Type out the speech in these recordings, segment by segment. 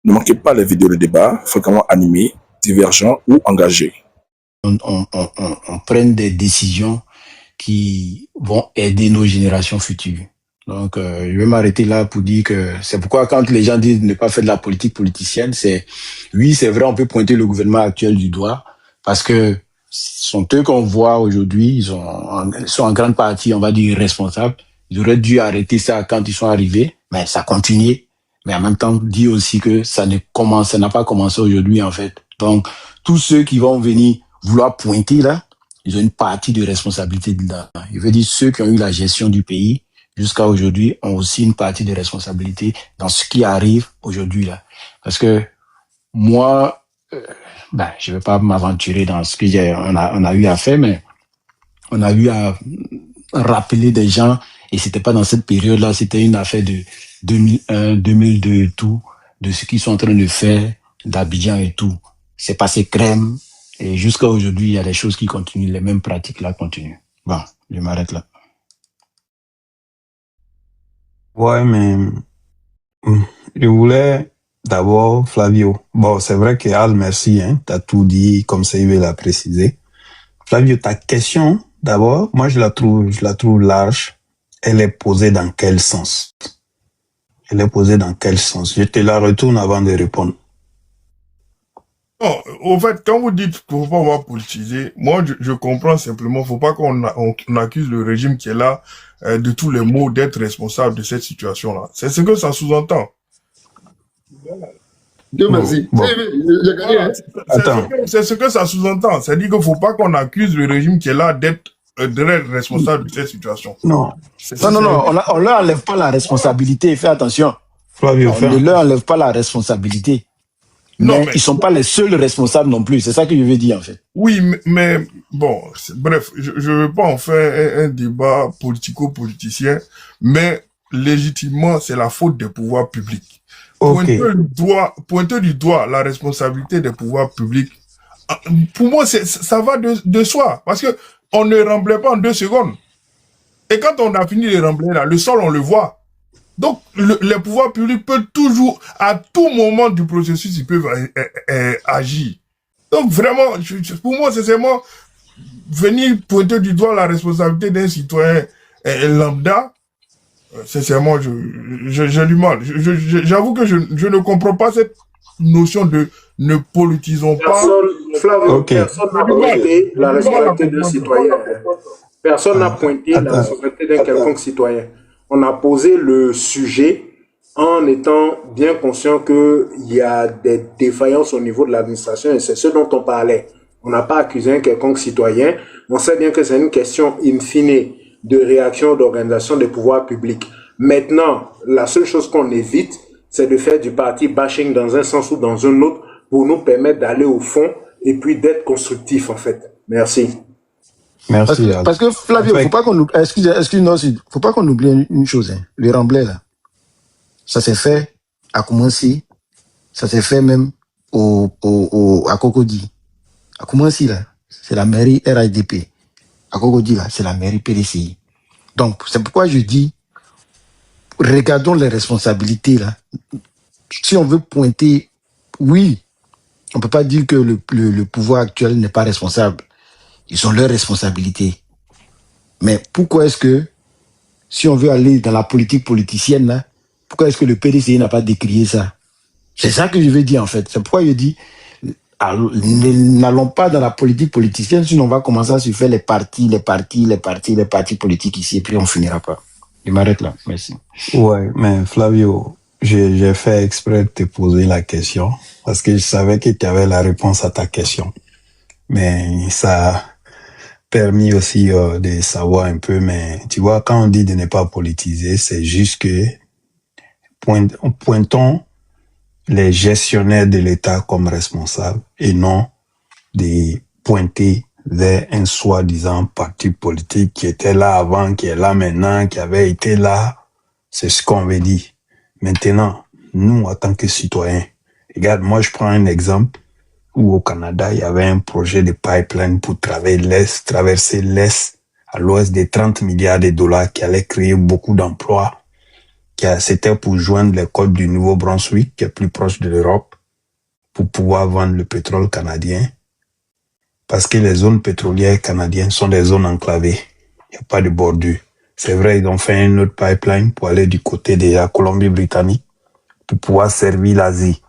Ne manquez pas les vidéos de débat fréquemment animés, divergents ou engagés. On prenne des décisions qui vont aider nos générations futures. Donc, je vais m'arrêter là pour dire que c'est pourquoi quand les gens disent ne pas faire de la politique politicienne, oui, c'est vrai, on peut pointer le gouvernement actuel du doigt parce que ce sont eux qu'on voit aujourd'hui, ils sont en grande partie, on va dire, responsables. Ils auraient dû arrêter ça quand ils sont arrivés, mais ça continue. Mais en même temps, dire aussi que ça n'a pas commencé aujourd'hui, en fait. Donc, tous ceux qui vont venir vouloir pointer là, ils ont une partie de responsabilité dedans. Je veux dire, ceux qui ont eu la gestion du pays jusqu'à aujourd'hui ont aussi une partie de responsabilité dans ce qui arrive aujourd'hui là. Parce que moi, je vais pas m'aventurer dans ce que on a eu à faire, mais on a eu à rappeler des gens et c'était pas dans cette période-là, c'était une affaire de 2001, 2002 et tout, de ce qu'ils sont en train de faire, d'Abidjan et tout. C'est passé crème. Et jusqu'à aujourd'hui, il y a des choses qui continuent, les mêmes pratiques-là continuent. Bon, je m'arrête là. Ouais, mais je voulais d'abord, Flavio. Bon, c'est vrai que Al, merci, hein, t'as tout dit comme Sylvie l'a précisé. Flavio, ta question, d'abord, moi je la trouve large. Elle est posée dans quel sens? Elle est posée dans quel sens? Je te la retourne avant de répondre. Non, au fait, quand vous dites qu'il ne faut pas avoir politisé, moi je comprends simplement, il ne faut pas qu'on accuse le régime qui est là de tous les maux d'être responsable de cette situation-là. C'est ce que ça sous-entend. Dieu merci. Bon. J'ai gagné, hein. Attends. C'est ce que ça sous-entend. C'est-à-dire qu'il ne faut pas qu'on accuse le régime qui est là d'être responsable de cette situation. Non. Non, on leur enlève pas la responsabilité. Fais attention. Flavio, on ne leur enlève pas la responsabilité. Mais ils sont pas les seuls responsables non plus. C'est ça que je veux dire, en fait. Oui, mais bon, bref, je veux pas en faire un débat politico-politicien, mais légitimement, c'est la faute des pouvoirs publics. Okay. Pointer du doigt la responsabilité des pouvoirs publics, pour moi, ça va de soi, parce que on ne remblaye pas en 2 secondes. Et quand on a fini de remblayer là, le sol, on le voit. Donc, les pouvoirs publics peuvent toujours, à tout moment du processus, ils peuvent agir. Donc, vraiment, pour moi, c'est seulement venir pointer du doigt la responsabilité d'un citoyen lambda. Sincèrement, j'ai du mal. J'avoue que je ne comprends pas cette notion de ne politisons pas. Personne n'a pointé la responsabilité d'un citoyen. Personne n'a pointé la responsabilité d'un quelconque citoyen. On a posé le sujet en étant bien conscient qu'il y a des défaillances au niveau de l'administration et c'est ce dont on parlait. On n'a pas accusé un quelconque citoyen. On sait bien que c'est une question in fine de réaction d'organisation des pouvoirs publics. Maintenant, la seule chose qu'on évite, c'est de faire du parti bashing dans un sens ou dans un autre pour nous permettre d'aller au fond et puis d'être constructif en fait. Merci. Merci. Parce que Flavio, faut pas qu'on oublie, excuse-moi, faut pas qu'on oublie une chose, hein. Le remblai là, ça s'est fait à Koumansi, ça s'est fait même à Cocody. À Koumansi là, c'est la mairie RADP. À Cocody là, c'est la mairie PDCI. Donc c'est pourquoi je dis, regardons les responsabilités là. Si on veut pointer, oui, on peut pas dire que le pouvoir actuel n'est pas responsable. Ils ont leurs responsabilités. Mais pourquoi est-ce que, si on veut aller dans la politique politicienne, là, pourquoi est-ce que le PDCI n'a pas décrié ça? C'est ça que je veux dire, en fait. C'est pourquoi je dis, n'allons pas dans la politique politicienne, sinon on va commencer à se faire les partis politiques ici, et puis on finira pas. Je m'arrête là. Merci. Ouais, mais Flavio, j'ai fait exprès de te poser la question, parce que je savais que tu avais la réponse à ta question. Mais ça permis aussi de savoir un peu, mais tu vois, quand on dit de ne pas politiser, c'est juste que pointons les gestionnaires de l'État comme responsables et non de pointer vers un soi-disant parti politique qui était là avant, qui est là maintenant, qui avait été là. C'est ce qu'on veut dire. Maintenant, nous, en tant que citoyens, regarde, moi je prends un exemple où au Canada, il y avait un projet de pipeline pour traverser l'Est à l'Ouest de 30 milliards de dollars qui allait créer beaucoup d'emplois C'était pour joindre les côtes du Nouveau-Brunswick, qui est plus proche de l'Europe, pour pouvoir vendre le pétrole canadien. Parce que les zones pétrolières canadiennes sont des zones enclavées. Il n'y a pas de bordure. C'est vrai, ils ont fait une autre pipeline pour aller du côté de la Colombie-Britannique pour pouvoir servir l'Asie.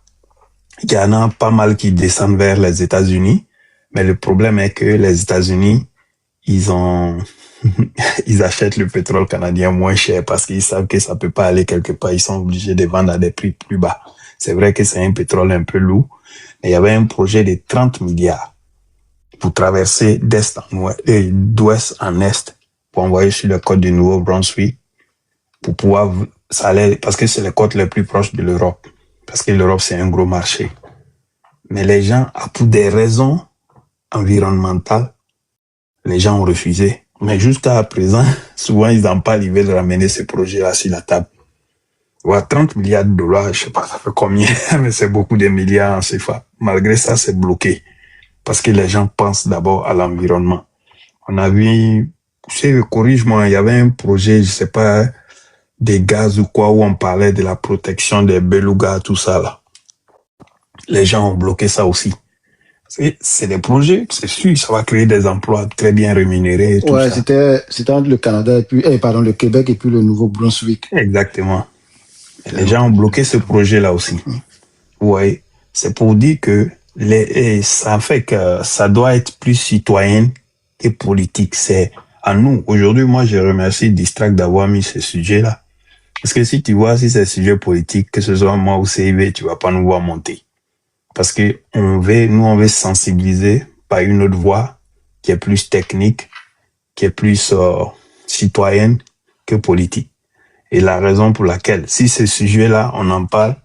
Il y en a pas mal qui descendent vers les États-Unis, mais le problème est que les États-Unis, ils achètent le pétrole canadien moins cher parce qu'ils savent que ça peut pas aller quelque part. Ils sont obligés de vendre à des prix plus bas. C'est vrai que c'est un pétrole un peu lourd, mais il y avait un projet de 30 milliards pour traverser d'ouest en est pour envoyer sur les côtes du Nouveau-Brunswick pour pouvoir, ça allait, parce que c'est les côtes les plus proches de l'Europe. Parce que l'Europe, c'est un gros marché. Mais les gens, pour des raisons environnementales, les gens ont refusé. Mais jusqu'à présent, souvent, ils en parlent, ils veulent ramener ces projets-là sur la table. Ouais, 30 milliards de dollars, je sais pas, ça fait combien, mais c'est beaucoup de milliards en CFA. Malgré ça, c'est bloqué. Parce que les gens pensent d'abord à l'environnement. On a vu, corrige-moi, il y avait un projet, je sais pas, des gaz ou quoi, où on parlait de la protection des belugas, tout ça, là. Les gens ont bloqué ça aussi. C'est des projets, c'est sûr, ça va créer des emplois très bien rémunérés et tout ça. C'était entre le Canada et puis, le Québec et puis le Nouveau-Brunswick. Exactement. Et les gens ont bloqué ce projet-là aussi. Ouais. C'est pour dire que ça fait que ça doit être plus citoyen et politique. C'est à nous. Aujourd'hui, moi, je remercie Distract d'avoir mis ce sujet-là. Parce que si tu vois, si c'est un sujet politique, que ce soit moi ou CIV, tu vas pas nous voir monter. Parce que on veut sensibiliser par une autre voie qui est plus technique, qui est plus citoyenne que politique. Et la raison pour laquelle, si ce sujet-là, on en parle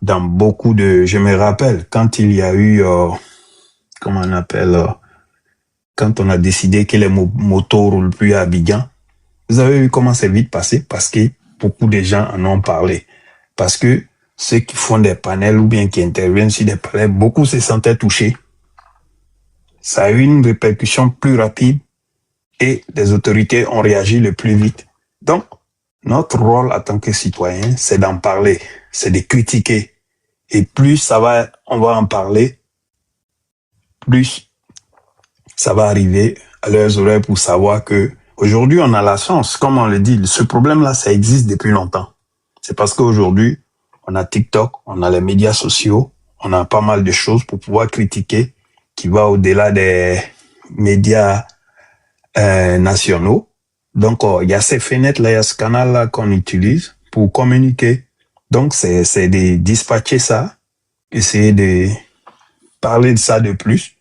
dans beaucoup de... Je me rappelle, quand il y a eu... comment on appelle... quand on a décidé que les motos roulent plus à Abidjan, vous avez vu comment c'est vite passé parce que beaucoup de gens en ont parlé. Parce que ceux qui font des panels ou bien qui interviennent sur des panels, beaucoup se sentaient touchés. Ça a eu une répercussion plus rapide et les autorités ont réagi le plus vite. Donc, notre rôle en tant que citoyen, c'est d'en parler, c'est de critiquer. Et plus on va en parler, plus ça va arriver à leurs oreilles pour savoir que aujourd'hui, on a la chance, comme on le dit, ce problème-là, ça existe depuis longtemps. C'est parce qu'aujourd'hui, on a TikTok, on a les médias sociaux, on a pas mal de choses pour pouvoir critiquer qui va au-delà des médias nationaux. Donc, il y a ces fenêtres-là, il y a ce canal-là qu'on utilise pour communiquer. Donc, c'est de dispatcher ça, essayer de parler de ça de plus.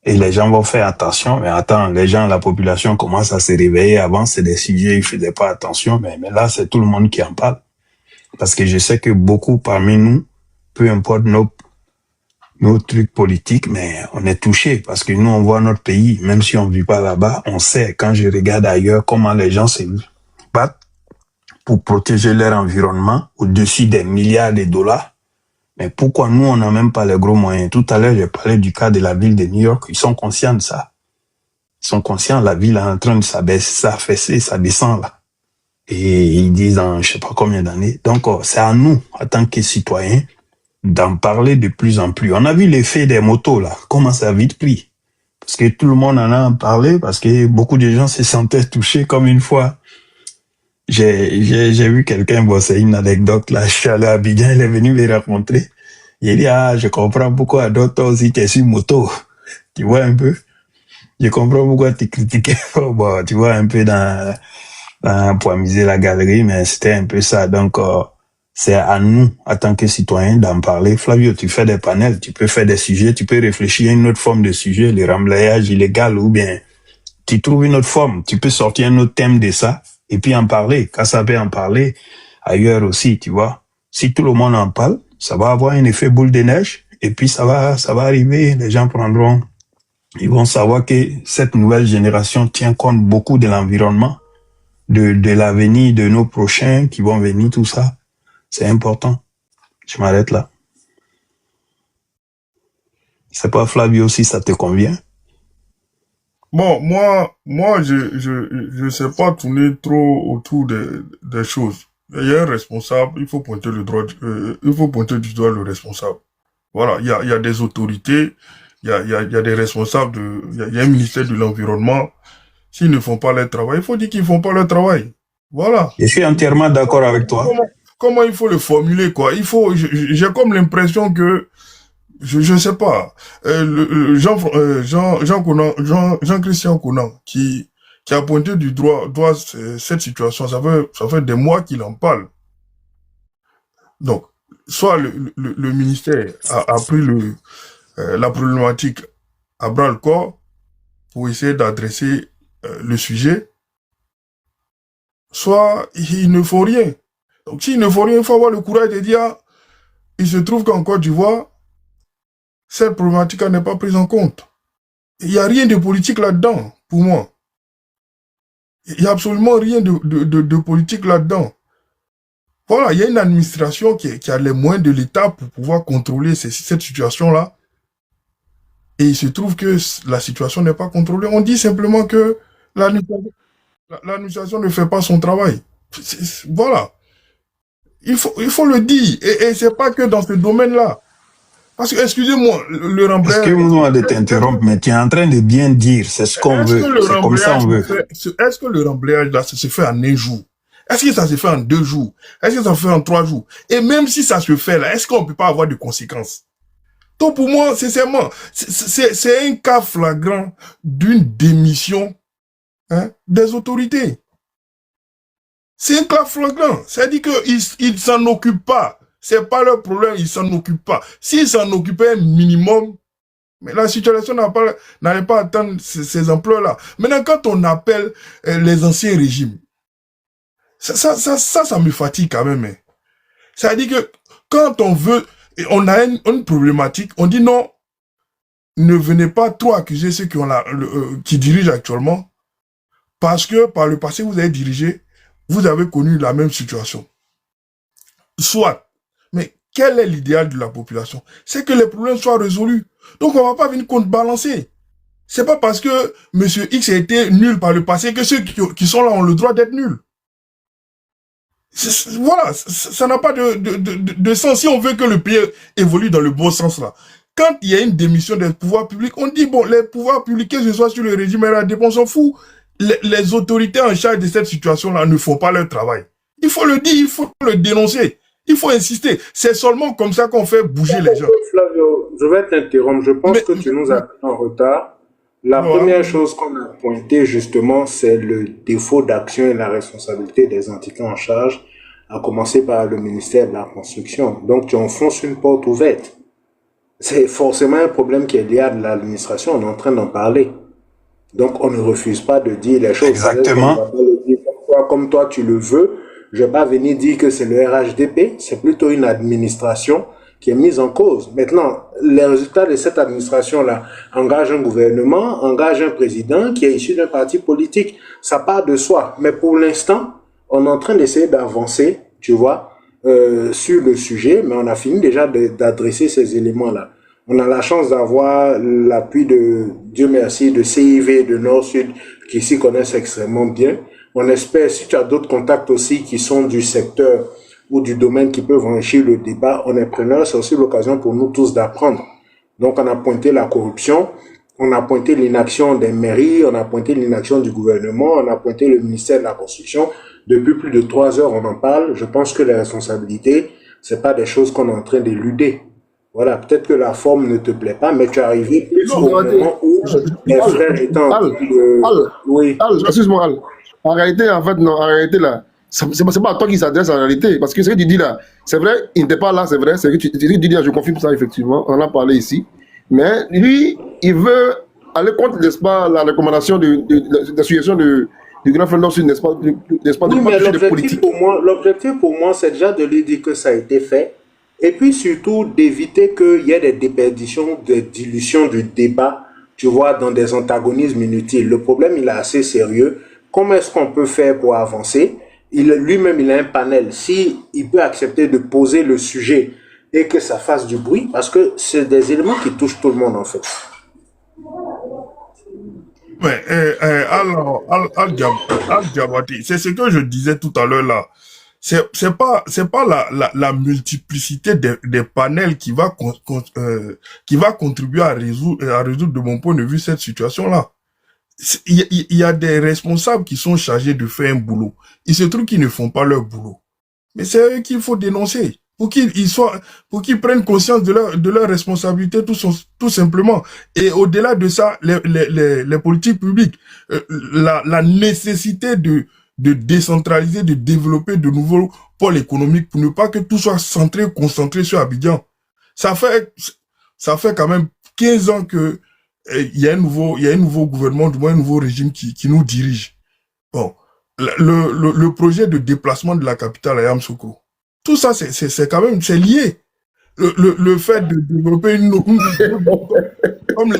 Et les gens vont faire attention. Mais attends, les gens, la population commence à se réveiller. Avant, c'est des sujets, ils faisaient pas attention. Mais là, c'est tout le monde qui en parle. Parce que je sais que beaucoup parmi nous, peu importe nos trucs politiques, mais on est touchés. Parce que nous, on voit notre pays, même si on vit pas là-bas, on sait, quand je regarde ailleurs, comment les gens se battent pour protéger leur environnement au-dessus des milliards de dollars. Mais pourquoi nous, on n'a même pas les gros moyens? Tout à l'heure, j'ai parlé du cas de la ville de New York. Ils sont conscients de ça. Ils sont conscients, la ville est en train de s'abaisser, s'affaisser, ça descend là. Et ils disent en je sais pas combien d'années. Donc, c'est à nous, en tant que citoyens, d'en parler de plus en plus. On a vu l'effet des motos là, comment ça a vite pris. Parce que tout le monde en a parlé, parce que beaucoup de gens se sentaient touchés comme une fois. J'ai vu quelqu'un, bon, c'est une anecdote, là, je suis allé à Abidjan, il est venu me raconter. Il dit, je comprends pourquoi d'autres aussi t'es sur moto. Tu vois un peu? Je comprends pourquoi tu critiquais. Bon, tu vois un peu pour amuser la galerie, mais c'était un peu ça. Donc, c'est à nous, en tant que citoyens, d'en parler. Flavio, tu fais des panels, tu peux faire des sujets, tu peux réfléchir à une autre forme de sujet, le remblayage illégal, ou bien tu trouves une autre forme, tu peux sortir un autre thème de ça, et puis en parler. Quand ça peut en parler, ailleurs aussi, tu vois. Si tout le monde en parle, ça va avoir un effet boule de neige, et puis ça va arriver, les gens ils vont savoir que cette nouvelle génération tient compte beaucoup de l'environnement, de l'avenir de nos prochains qui vont venir, tout ça. C'est important. Je m'arrête là. C'est pas Flavio si ça te convient. Bon, moi, je sais pas tourner trop autour des choses. il y a un responsable, il faut pointer du doigt le responsable. Voilà, il y a des autorités, il y a des responsables il y a un ministère de l'environnement. S'ils ne font pas leur travail, il faut dire qu'ils font pas leur travail. Voilà. Je suis entièrement d'accord avec toi. Comment il faut le formuler, quoi? J'ai comme l'impression que, je sais pas, Jean-Christian Conan, qui a pointé du doigt cette situation, ça fait des mois qu'il en parle. Donc, soit le ministère a pris la problématique à bras le corps pour essayer d'adresser le sujet, soit il ne faut rien. Donc, s'il ne faut rien, il faut avoir le courage de dire, il se trouve qu'en Côte d'Ivoire, cette problématique n'est pas prise en compte. Il n'y a rien de politique là-dedans, pour moi. Il n'y a absolument rien de politique là-dedans. Voilà, il y a une administration qui a les moyens de l'État pour pouvoir contrôler cette situation-là. Et il se trouve que la situation n'est pas contrôlée. On dit simplement que l'administration ne fait pas son travail. Voilà. Il faut le dire. Et c'est pas que dans ce domaine-là. Parce que, excusez-moi, le remblai... Excuse-moi de t'interrompre, mais tu es en train de bien dire, c'est ce qu'on veut, c'est comme ça on veut. Est-ce que le remblayage là, ça se fait en un jour? Est-ce que ça se fait en 2 jours? Est-ce que ça se fait en 3 jours? Et même si ça se fait là, est-ce qu'on peut pas avoir de conséquences? Donc pour moi, sincèrement, c'est un cas flagrant d'une démission des autorités. C'est un cas flagrant. C'est-à-dire qu'ils s'en occupent pas. C'est pas leur problème, ils s'en occupent pas. S'ils s'en occupaient un minimum, mais la situation n'allait pas atteindre ces ampleurs-là. Maintenant, quand on appelle les anciens régimes, ça me fatigue quand même. C'est-à-dire que quand on a une problématique, on dit non, ne venez pas trop accuser ceux qui dirigent actuellement, parce que par le passé, vous avez dirigé, vous avez connu la même situation. Soit, mais quel est l'idéal de la population? C'est que les problèmes soient résolus. Donc on va pas venir contrebalancer. C'est pas parce que Monsieur X a été nul par le passé que ceux qui sont là ont le droit d'être nuls. Voilà, ça n'a pas de sens. Si on veut que le pays évolue dans le bon sens là, quand il y a une démission des pouvoirs publics, on dit bon, les pouvoirs publics, que ce soit sur le régime et la dépense, on s'en fout. Les autorités en charge de cette situation-là ne font pas leur travail. Il faut le dire, il faut le dénoncer. Il faut insister. C'est seulement comme ça qu'on fait bouger les gens. Flavio, je vais t'interrompre. Je pense que tu nous as pris en retard. La première chose qu'on a pointée, justement, c'est le défaut d'action et la responsabilité des entités en charge, à commencer par le ministère de la Construction. Donc, tu enfonces une porte ouverte. C'est forcément un problème qui est lié à l'administration. On est en train d'en parler. Donc, on ne refuse pas de dire les choses. Exactement. Comme toi, tu le veux. Je vais pas venir dire que c'est le RHDP. C'est plutôt une administration qui est mise en cause. Maintenant, les résultats de cette administration-là engagent un gouvernement, engagent un président qui est issu d'un parti politique. Ça part de soi. Mais pour l'instant, on est en train d'essayer d'avancer, tu vois, sur le sujet, mais on a fini déjà d'adresser ces éléments-là. On a la chance d'avoir l'appui de, Dieu merci, de CIV, de Nord-Sud, qui s'y connaissent extrêmement bien. On espère, si tu as d'autres contacts aussi qui sont du secteur ou du domaine qui peuvent enrichir le débat, on est preneur. C'est aussi l'occasion pour nous tous d'apprendre. Donc, on a pointé la corruption, on a pointé l'inaction des mairies, on a pointé l'inaction du gouvernement, on a pointé le ministère de la Construction. Depuis plus de 3 heures, on en parle. Je pense que les responsabilités, c'est pas des choses qu'on est en train d'éluder. Voilà, peut-être que la forme ne te plaît pas, mais tu es arrivé plus au moment où les frères étaient en train de... Oui. Excuse-moi, Al. En réalité, là, c'est pas à toi qui s'adresse en réalité, parce que ce que tu dis là, c'est vrai, il n'était pas là, c'est vrai, c'est que tu dis là, je confirme ça effectivement, on en a parlé ici, mais lui, il veut aller contre, n'est-ce pas, la recommandation de l'association du Grand Frère Nord-Sud, n'est-ce pas, oui, mais l'objectif pour moi, c'est déjà de lui dire que ça a été fait, et puis surtout d'éviter qu'il y ait des déperditions, des dilutions du débat, tu vois, dans des antagonismes inutiles. Le problème, il est assez sérieux. Comment est-ce qu'on peut faire pour avancer? Lui-même, il a un panel. Si il peut accepter de poser le sujet et que ça fasse du bruit, parce que c'est des éléments qui touchent tout le monde, en fait. Mais, Al-Diabati, c'est ce que je disais tout à l'heure là. c'est pas la multiplicité des panels qui va contribuer à résoudre de mon point de vue cette situation-là. Il y a des responsables qui sont chargés de faire un boulot. Il se trouve qu'ils ne font pas leur boulot. Mais c'est eux qu'il faut dénoncer. Pour qu'ils prennent conscience de leur responsabilité tout simplement. Et au-delà de ça, les politiques publiques, la nécessité de décentraliser, de développer de nouveaux pôles économiques pour ne pas que tout soit concentré sur Abidjan. Ça fait quand même 15 ans que il y a un nouveau gouvernement, du moins un nouveau régime qui nous dirige. Bon, le projet de déplacement de la capitale à Yamoussoukro, tout ça c'est quand même, c'est lié. Le fait de développer comme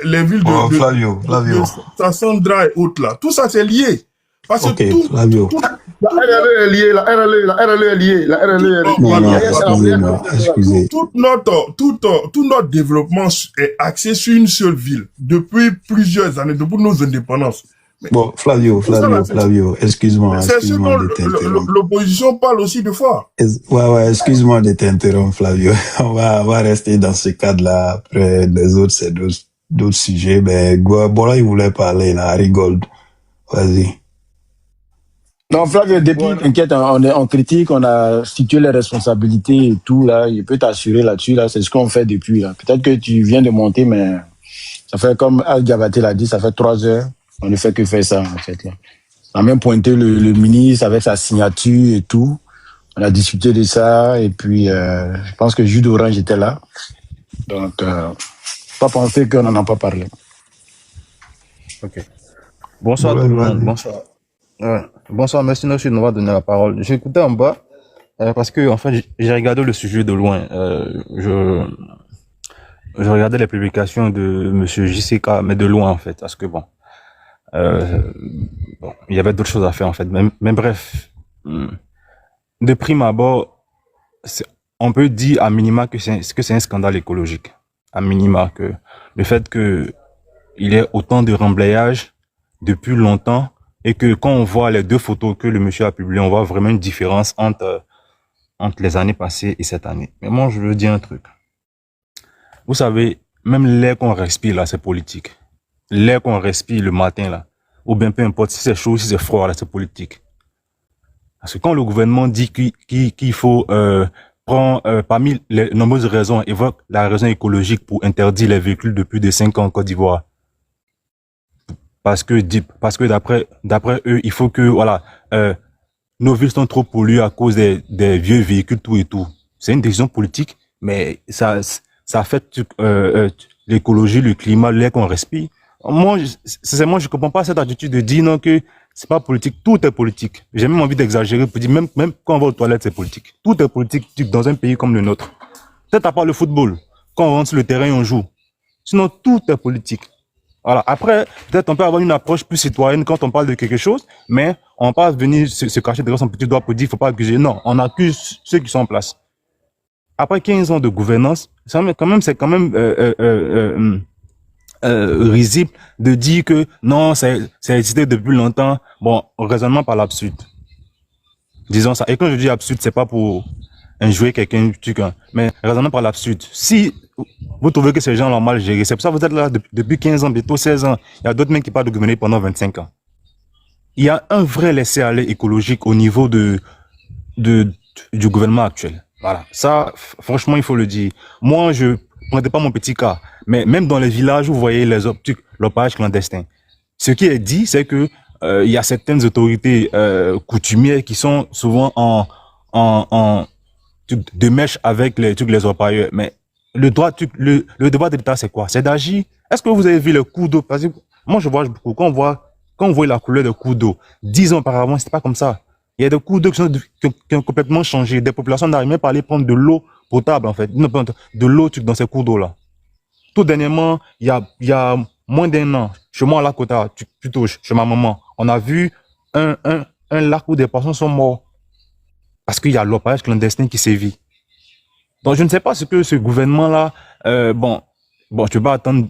les villes Flavio. de Sassandra et autres là, tout ça c'est lié. Parce que Flavio. La RLE est liée, la RLE est liée. Non, excusez. Tout notre développement est axé sur une seule ville depuis plusieurs années, depuis nos indépendances. Bon, Flavio, excuse-moi C'est ce dont de t'interrompre. l'opposition parle aussi de fois. Ouais, excuse-moi de t'interrompre, Flavio. On va rester dans ce cadre-là. Après, les autres, c'est d'autres sujets. Ben, Bola, il voulait parler, là, rigole. Vas-y. Non, Flavio, depuis, t'inquiète, on critique, on a situé les responsabilités et tout, là. Il peut t'assurer là-dessus, là. C'est ce qu'on fait depuis, là. Peut-être que tu viens de monter, mais ça fait comme Al Diabaté l'a dit, ça fait 3 heures. On ne fait que faire ça, en fait, là. On a même pointé le ministre avec sa signature et tout. On a discuté de ça, et puis, je pense que Jude Orange était là. Donc, pas penser qu'on n'en a pas parlé. Ok. Bonsoir tout le monde. Bonsoir. Ouais. Bonsoir, merci Noshi de m'avoir donné la parole. J'ai écouté en bas parce que en fait j'ai regardé le sujet de loin. Je regardais les publications de Monsieur JCK, mais de loin en fait, parce que bon, il y avait d'autres choses à faire en fait. Mais bref, de prime abord, on peut dire à minima que c'est un scandale écologique. À minima que le fait que il y ait autant de remblayage depuis longtemps. Et que quand on voit les 2 photos que le monsieur a publiées, on voit vraiment une différence entre les années passées et cette année. Mais moi, je veux dire un truc. Vous savez, même l'air qu'on respire là, c'est politique. L'air qu'on respire le matin là, ou bien peu importe si c'est chaud, si c'est froid là, c'est politique. Parce que quand le gouvernement dit qu'il faut prendre, parmi les nombreuses raisons, évoque la raison écologique pour interdire les véhicules de plus de 5 ans en Côte d'Ivoire. Parce que d'après eux, il faut que, voilà, nos villes sont trop polluées à cause des vieux véhicules, tout et tout. C'est une décision politique, mais ça affecte l'écologie, le climat, l'air qu'on respire. Moi, sincèrement, je comprends pas cette attitude de dire non que c'est pas politique, tout est politique. J'ai même envie d'exagérer pour dire même quand on va aux toilettes, c'est politique. Tout est politique dans un pays comme le nôtre. Peut-être à part le football, quand on rentre sur le terrain et on joue. Sinon, tout est politique. Voilà. Après, peut-être on peut avoir une approche plus citoyenne quand on parle de quelque chose, mais on va pas venir se cacher derrière son petit doigt pour dire il faut pas accuser. Non, on accuse ceux qui sont en place. Après 15 ans de gouvernance, c'est quand même risible de dire que non, c'est existé depuis longtemps. Bon, raisonnement par l'absurde. Disons ça. Et quand je dis absurde, c'est pas pour injurier quelqu'un, mais raisonnement par l'absurde. Si vous trouvez que ces gens l'ont mal géré, c'est pour ça que vous êtes là depuis 15 ans, bientôt 16 ans. Il y a d'autres mecs qui parlent de gouverner pendant 25 ans. Il y a un vrai laisser-aller écologique au niveau du gouvernement actuel. Voilà. Ça, franchement, il faut le dire. Moi, je ne prenais pas mon petit cas, mais même dans les villages, vous voyez les optiques, l'opage clandestin. Ce qui est dit, c'est que il y a certaines autorités coutumières qui sont souvent en de mèche avec les orpailleurs. Mais le devoir de l'État, c'est quoi? C'est d'agir. Est-ce que vous avez vu le coup d'eau? Parce que moi, je vois beaucoup. Quand on voit la couleur des coups d'eau, 10 ans auparavant, c'était pas comme ça. Il y a des coups d'eau qui ont complètement changé. Des populations n'arrivent même pas à aller prendre de l'eau potable, en fait. De l'eau dans ces cours d'eau-là. Tout dernièrement, il y a moins d'1 an, chez moi à la Kota, plutôt chez ma maman, on a vu un lac où des personnes sont mortes. Parce qu'il y a l'opage clandestin qui sévit. Donc, je ne sais pas ce que ce gouvernement-là, bon, tu peux pas attendre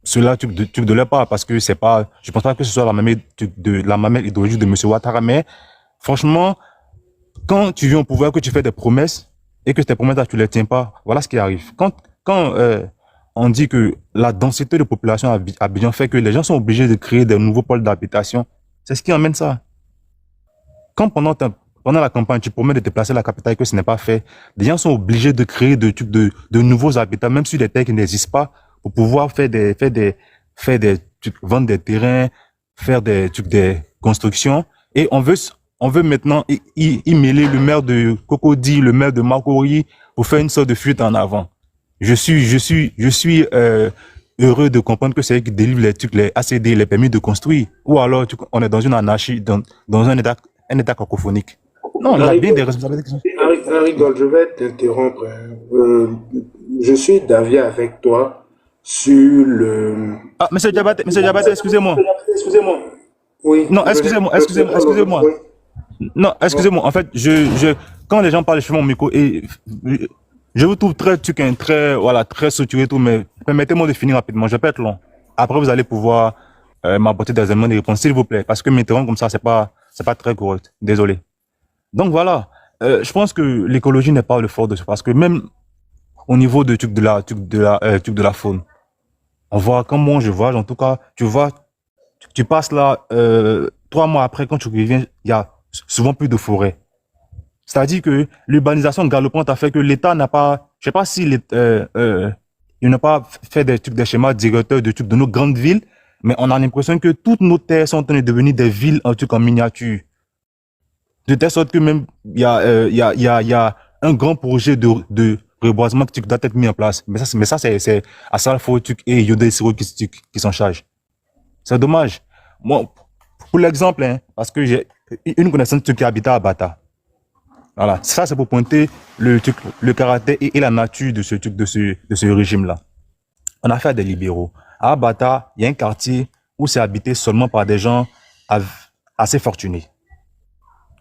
cela de leur part, parce que je pense pas que ce soit la même idéologie de M. Ouattara, mais franchement, quand tu viens au pouvoir, que tu fais des promesses et que tes promesses-là, tu les tiens pas, voilà ce qui arrive. Quand on dit que la densité de population à Abidjan fait que les gens sont obligés de créer des nouveaux pôles d'habitation, c'est ce qui emmène ça. Quand pendant la campagne, tu promets de te placer à la capitale et que ce n'est pas fait, les gens sont obligés de créer de nouveaux habitats, même sur des terres qui n'existent pas, pour pouvoir vendre des terrains, faire des constructions. Et on veut maintenant y mêler le maire de Cocody, le maire de Makori, pour faire une sorte de fuite en avant. Je suis heureux de comprendre que c'est eux qui délivrent les ACD, les permis de construire. Ou alors, on est dans une anarchie, dans un état cacophonique. Non, il y a bien des responsabilités. Henri Gold, je vais t'interrompre. Je suis d'avis avec toi sur le... Ah, monsieur Diabaté, excusez-moi. Oui. Non, excusez-moi. Non, excusez-moi. En fait, quand les gens parlent, je fais mon micro et je vous trouve très structuré et tout, mais permettez-moi de finir rapidement. Je vais pas être long. Après, vous allez pouvoir m'apporter des éléments de réponse, s'il vous plaît, parce que m'interrompre comme ça, c'est pas très correct. Désolé. Donc voilà. Je pense que l'écologie n'est pas le fort de ce, parce que même au niveau de la faune, on voit, comme moi je vois, en tout cas, tu passes là, 3 mois après, quand tu reviens, il y a souvent plus de forêt. C'est-à-dire que l'urbanisation galopante a fait que l'État n'a pas, je sais pas si il n'a pas fait des schémas directeurs de nos grandes villes, mais on a l'impression que toutes nos terres sont en train de devenir des villes en miniature. De telle sorte que même il y a un grand projet de reboisement qui doit être mis en place. Mais ça c'est Assalfo et Yodé Siro qui s'en chargent. C'est dommage. Moi, pour l'exemple, hein, parce que j'ai une connaissance qui habite à Bata. Voilà, ça c'est pour pointer le caractère et la nature de ce régime-là. On a affaire à des libéraux. À Bata, il y a un quartier où c'est habité seulement par des gens assez fortunés.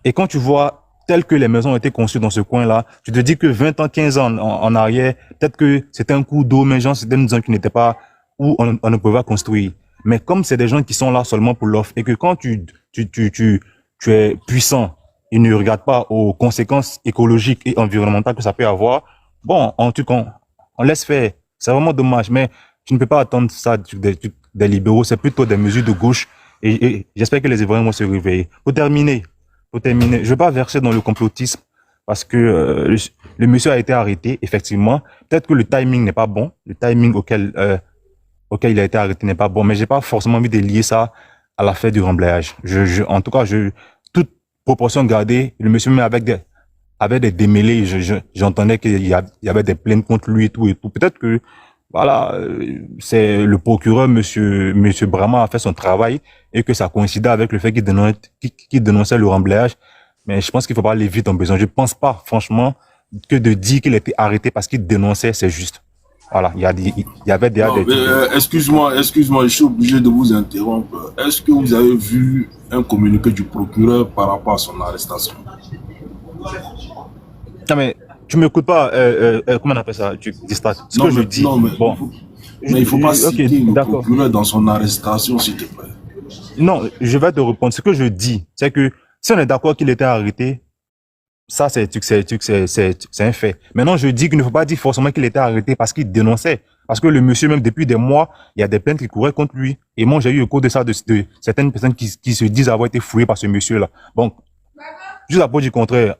Et quand tu vois tel que les maisons ont été conçues dans ce coin-là, tu te dis que 20 ans, 15 ans en arrière, peut-être que c'était un coup d'eau, mais genre, c'était une zone qui n'était pas où on ne pouvait pas construire. Mais comme c'est des gens qui sont là seulement pour l'offre et que quand tu es puissant, ils ne regardent pas aux conséquences écologiques et environnementales que ça peut avoir, bon, on laisse faire. C'est vraiment dommage, mais tu ne peux pas attendre ça des libéraux, c'est plutôt des mesures de gauche et j'espère que les Ivoiriens vont se réveiller. Pour terminer, je ne vais pas verser dans le complotisme parce que le monsieur a été arrêté, effectivement. Peut-être que le timing n'est pas bon, le timing auquel il a été arrêté n'est pas bon, mais j'ai pas forcément envie de lier ça à l'affaire du remblayage. En tout cas, toute proportion gardée, le monsieur même avec des démêlés, j'entendais qu'il y avait des plaintes contre lui et tout. Peut-être que, voilà, c'est le procureur, monsieur Brahma a fait son travail et que ça coïncidait avec le fait qu'il dénonçait le remblayage. Mais je pense qu'il faut pas aller vite en besoin. Je pense pas, franchement, que de dire qu'il était arrêté parce qu'il dénonçait, c'est juste. Voilà, il y avait déjà des... Excuse-moi, je suis obligé de vous interrompre. Est-ce que vous avez vu un communiqué du procureur par rapport à son arrestation? Non mais, tu m'écoutes pas, comment on appelle ça? Tu distrates. Ce que je dis. Non, mais, bon. Mais il faut pas citer le d'accord. procureur dans son arrestation, s'il te plaît. Non, je vais te répondre. Ce que je dis, c'est que si on est d'accord qu'il était arrêté, ça, c'est un fait. Maintenant, je dis qu'il ne faut pas dire forcément qu'il était arrêté parce qu'il dénonçait. Parce que le monsieur, même depuis des mois, il y a des plaintes qui couraient contre lui. Et moi, j'ai eu au cours de ça de certaines personnes qui se disent avoir été fouillées par ce monsieur-là. Bon, juste à propos du contraire,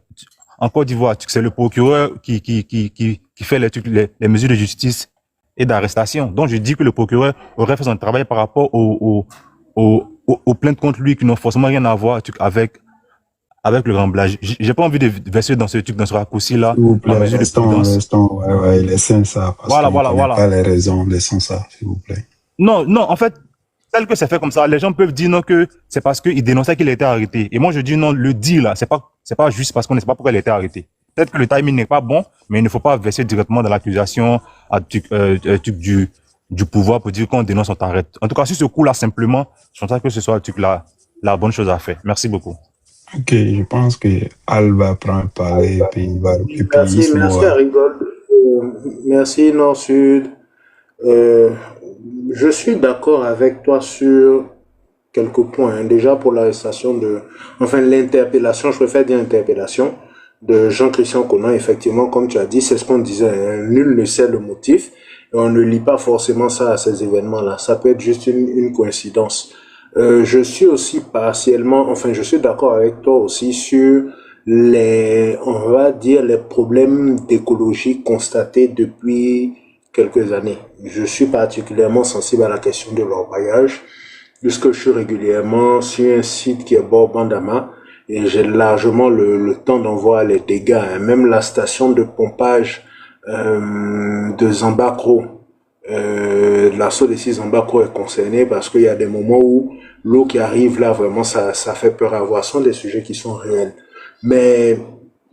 en Côte d'Ivoire, c'est le procureur qui fait les mesures de justice et d'arrestation. Donc, je dis que le procureur aurait fait son travail par rapport aux plaintes contre lui qui n'ont forcément rien à voir avec le remblage. J'ai pas envie de verser dans ce raccourci-là. S'il vous plaît, laissons ça. Parce voilà. Pas les raisons, laissons ça, s'il vous plaît. Non, en fait, tel que c'est fait comme ça, les gens peuvent dire non que c'est parce qu'il dénonçait qu'il a été arrêté. Et moi, je dis non, le dit là, c'est pas juste parce qu'on ne sait pas pourquoi il a été arrêté. Peut-être que le timing n'est pas bon, mais il ne faut pas verser directement dans l'accusation du pouvoir pour dire qu'on dénonce, on t'arrête. En tout cas, sur ce coup-là, simplement, je pense que ce soit la bonne chose à faire. Merci beaucoup. Ok, je pense que Al va prendre parler et puis il va Merci Rigol. Merci Nord-Sud. Je suis d'accord avec toi sur quelques points. Déjà pour l'arrestation l'interpellation, je préfère dire interpellation de Jean-Christian Conan, effectivement, comme tu as dit, c'est ce qu'on disait, hein, nul ne sait le motif, et on ne lit pas forcément ça à ces événements-là. Ça peut être juste une coïncidence. Je suis aussi partiellement, enfin, je suis d'accord avec toi aussi sur on va dire, les problèmes d'écologie constatés depuis quelques années. Je suis particulièrement sensible à la question de l'orpaillage, puisque je suis régulièrement sur un site qui est bord Bandama, et j'ai largement le temps d'en voir les dégâts, hein. Même la station de pompage de Zambakro, la SODECI Zambakro est concernée parce qu'il y a des moments où l'eau qui arrive là, vraiment, ça fait peur à voir. Ce sont des sujets qui sont réels. Mais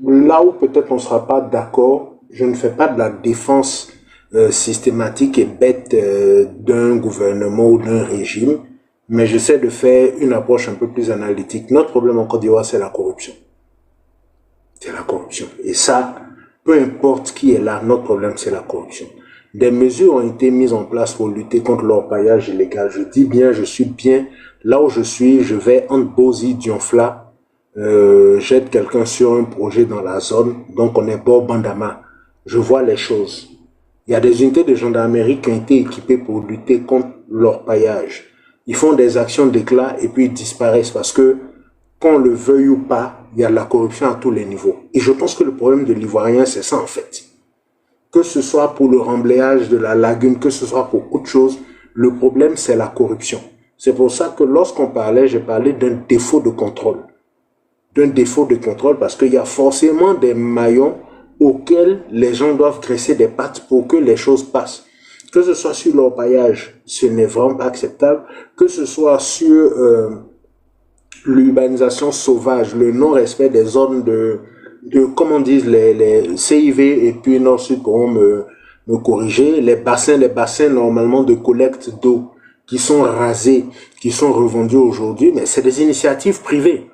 là où peut-être on ne sera pas d'accord, je ne fais pas de la défense systématique et bête d'un gouvernement ou d'un régime, mais j'essaie de faire une approche un peu plus analytique. Notre problème en Côte d'Ivoire, c'est la corruption. C'est la corruption. Et ça, peu importe qui est là, notre problème, c'est la corruption. Des mesures ont été mises en place pour lutter contre l'orpaillage illégal. Je dis bien, je suis bien. Là où je suis, je vais entre Bozi, Dionfla, j'aide quelqu'un sur un projet dans la zone, donc on est bord Bandama. Je vois les choses. Il y a des unités de gendarmerie qui ont été équipées pour lutter contre l'orpaillage. Ils font des actions d'éclat et puis ils disparaissent parce que, qu'on le veuille ou pas, il y a de la corruption à tous les niveaux. Et je pense que le problème de l'Ivoirien, c'est ça en fait. Que ce soit pour le remblayage de la lagune, que ce soit pour autre chose, le problème c'est la corruption. C'est pour ça que lorsqu'on parlait, j'ai parlé d'un défaut de contrôle. D'un défaut de contrôle parce qu'il y a forcément des maillons auxquels les gens doivent graisser des pattes pour que les choses passent. Que ce soit sur l'orpaillage, ce n'est vraiment pas acceptable. Que ce soit sur l'urbanisation sauvage, le non-respect des zones de comment on dit, les CIV et puis Nord-Sud pourront me corriger, les bassins normalement de collecte d'eau qui sont rasés, qui sont revendus aujourd'hui, mais c'est des initiatives privées.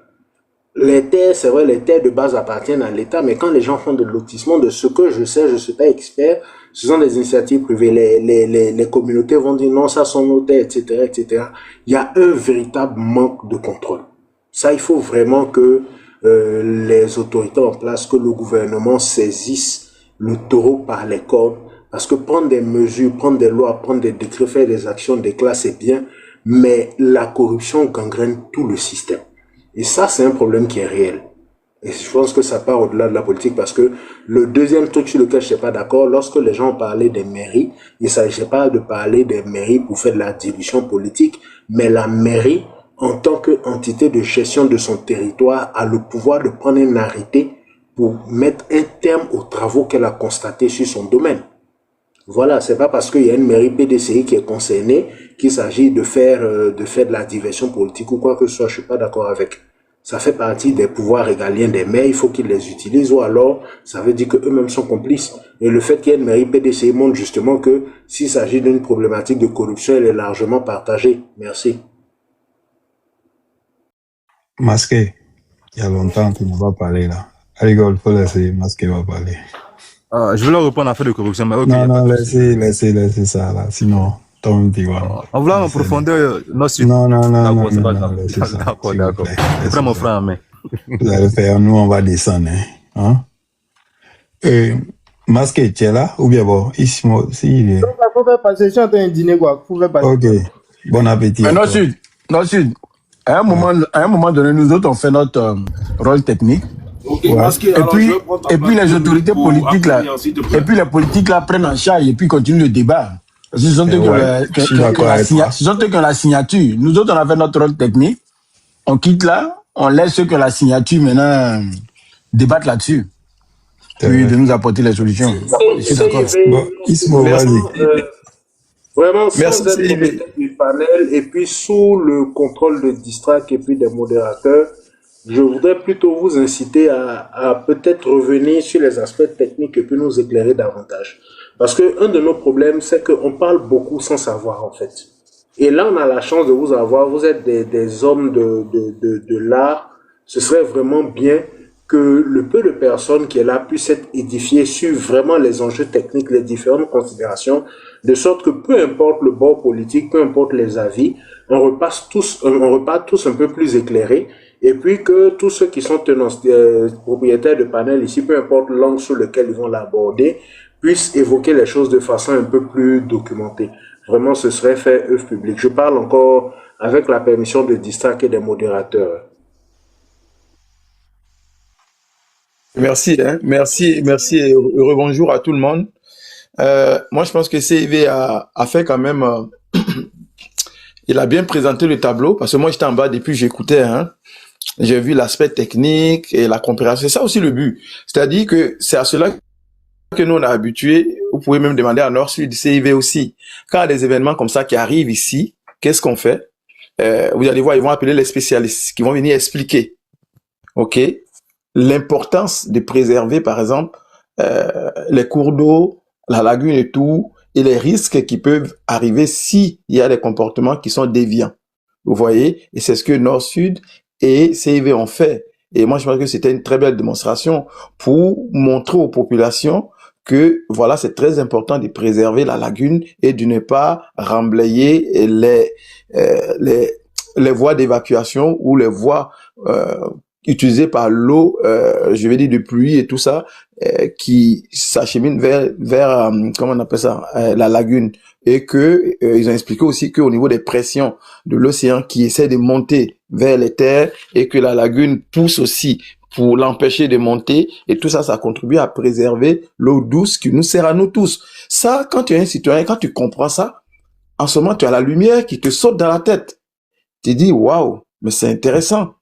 Les terres, c'est vrai, les terres de base appartiennent à l'État, mais quand les gens font de lotissement, de ce que je sais, je ne suis pas expert, ce sont des initiatives privées. Les communautés vont dire non, ça sont nos terres, etc., etc. Il y a un véritable manque de contrôle. Ça, il faut vraiment que les autorités en place, que le gouvernement saisisse le taureau par les cornes, parce que prendre des mesures, prendre des lois, prendre des décrets, faire des actions d'éclat, c'est bien, mais la corruption gangrène tout le système. Et ça, c'est un problème qui est réel. Et je pense que ça part au-delà de la politique parce que le deuxième truc sur lequel je ne suis pas d'accord, lorsque les gens parlaient des mairies, il ne s'agissait pas de parler des mairies pour faire de la dilution politique, mais la mairie, en tant qu'entité de gestion de son territoire, a le pouvoir de prendre un arrêté pour mettre un terme aux travaux qu'elle a constatés sur son domaine. Voilà, c'est pas parce qu'il y a une mairie PDCI qui est concernée qu'il s'agit de faire de la diversion politique ou quoi que ce soit. Je suis pas d'accord avec. Ça fait partie des pouvoirs régaliens des maires, il faut qu'ils les utilisent ou alors ça veut dire qu'eux-mêmes sont complices. Et le fait qu'il y ait une mairie PDCI montre justement que s'il s'agit d'une problématique de corruption, elle est largement partagée. Merci. Masqué, il y a longtemps qu'il ne va pas parler là. Rigole, faut laisser Masqué va parler. Je vais leur répondre à fait de corruption, mais ok. Non, laissez ça là, sinon, Tom Diwan. En voulant en profondeur, Non, laissez ça. D'accord. Plaît, C'est vraiment mon frère, mais. vous allez faire, nous on va descendre. Hein? Masqué, tu es là? Ou bien bon, ici, il est. Il faut faire passer, je suis en train de dîner quoi. Faut faire passer. Ok, bon appétit. Mais Nord-Sud, à un moment donné, nous autres, on fait notre rôle technique. Ok, Ouais. parce que, Et alors, puis, je vais prendre ta et puis place les autorités pour politiques là, accueillir, s'il te plaît. et puis les politiques là prennent en charge et puis continuent le débat. Parce que ce sont eux Ouais, je suis d'accord avec toi. ce sont eux qui ont la signature. Nous autres, on a fait notre rôle technique. On quitte là, on laisse ceux qui ont la signature maintenant débattre là-dessus. C'est Puis vrai. de nous apporter les solutions. Je suis d'accord. Bon, Ismo, vas-y. Vraiment, sans Merci, être Yves. compétent du panel et puis sous le contrôle de Distrac et puis des modérateurs, je voudrais plutôt vous inciter à peut-être revenir sur les aspects techniques et puis nous éclairer davantage. Parce que un de nos problèmes, c'est qu'on parle beaucoup sans savoir en fait. Et là, on a la chance de vous avoir, vous êtes des hommes de l'art. Ce serait vraiment bien que le peu de personnes qui est là puissent être édifiées sur vraiment les enjeux techniques, les différentes considérations, de sorte que peu importe le bord politique, peu importe les avis, on repart tous un peu plus éclairés et puis que tous ceux qui sont propriétaires de panels ici, peu importe l'angle sur lequel ils vont l'aborder, puissent évoquer les choses de façon un peu plus documentée. Vraiment, ce serait fait œuvre publique. Je parle encore avec la permission de Distrac et des modérateurs. Merci, hein. Merci, merci et heureux bonjour à tout le monde. Moi, je pense que CIV a fait quand même, il a bien présenté le tableau, parce que moi, j'étais en bas depuis, j'écoutais, hein. J'ai vu l'aspect technique et la compréhension. C'est ça aussi le but. C'est-à-dire que c'est à cela que nous, on a habitué. Vous pouvez même demander à Nord-Sud, CIV aussi. Quand il y a des événements comme ça qui arrivent ici, qu'est-ce qu'on fait? Vous allez voir, ils vont appeler les spécialistes qui vont venir expliquer. OK? L'importance de préserver, par exemple, les cours d'eau, la lagune et tout, et les risques qui peuvent arriver s'il y a des comportements qui sont déviants. Vous voyez? Et c'est ce que Nord-Sud et CIV ont fait. Et moi, je pense que c'était une très belle démonstration pour montrer aux populations que, voilà, c'est très important de préserver la lagune et de ne pas remblayer les voies d'évacuation ou les voies utilisées par l'eau, je vais dire de pluie et tout ça, qui s'achemine vers comment on appelle ça, la lagune. Et que ils ont expliqué aussi qu'au niveau des pressions de l'océan qui essaie de monter vers les terres et que la lagune pousse aussi pour l'empêcher de monter, et tout ça, ça contribue à préserver l'eau douce qui nous sert à nous tous. Ça, quand tu es un citoyen, quand tu comprends ça, en ce moment, tu as la lumière qui te saute dans la tête. Tu dis, waouh, mais c'est intéressant.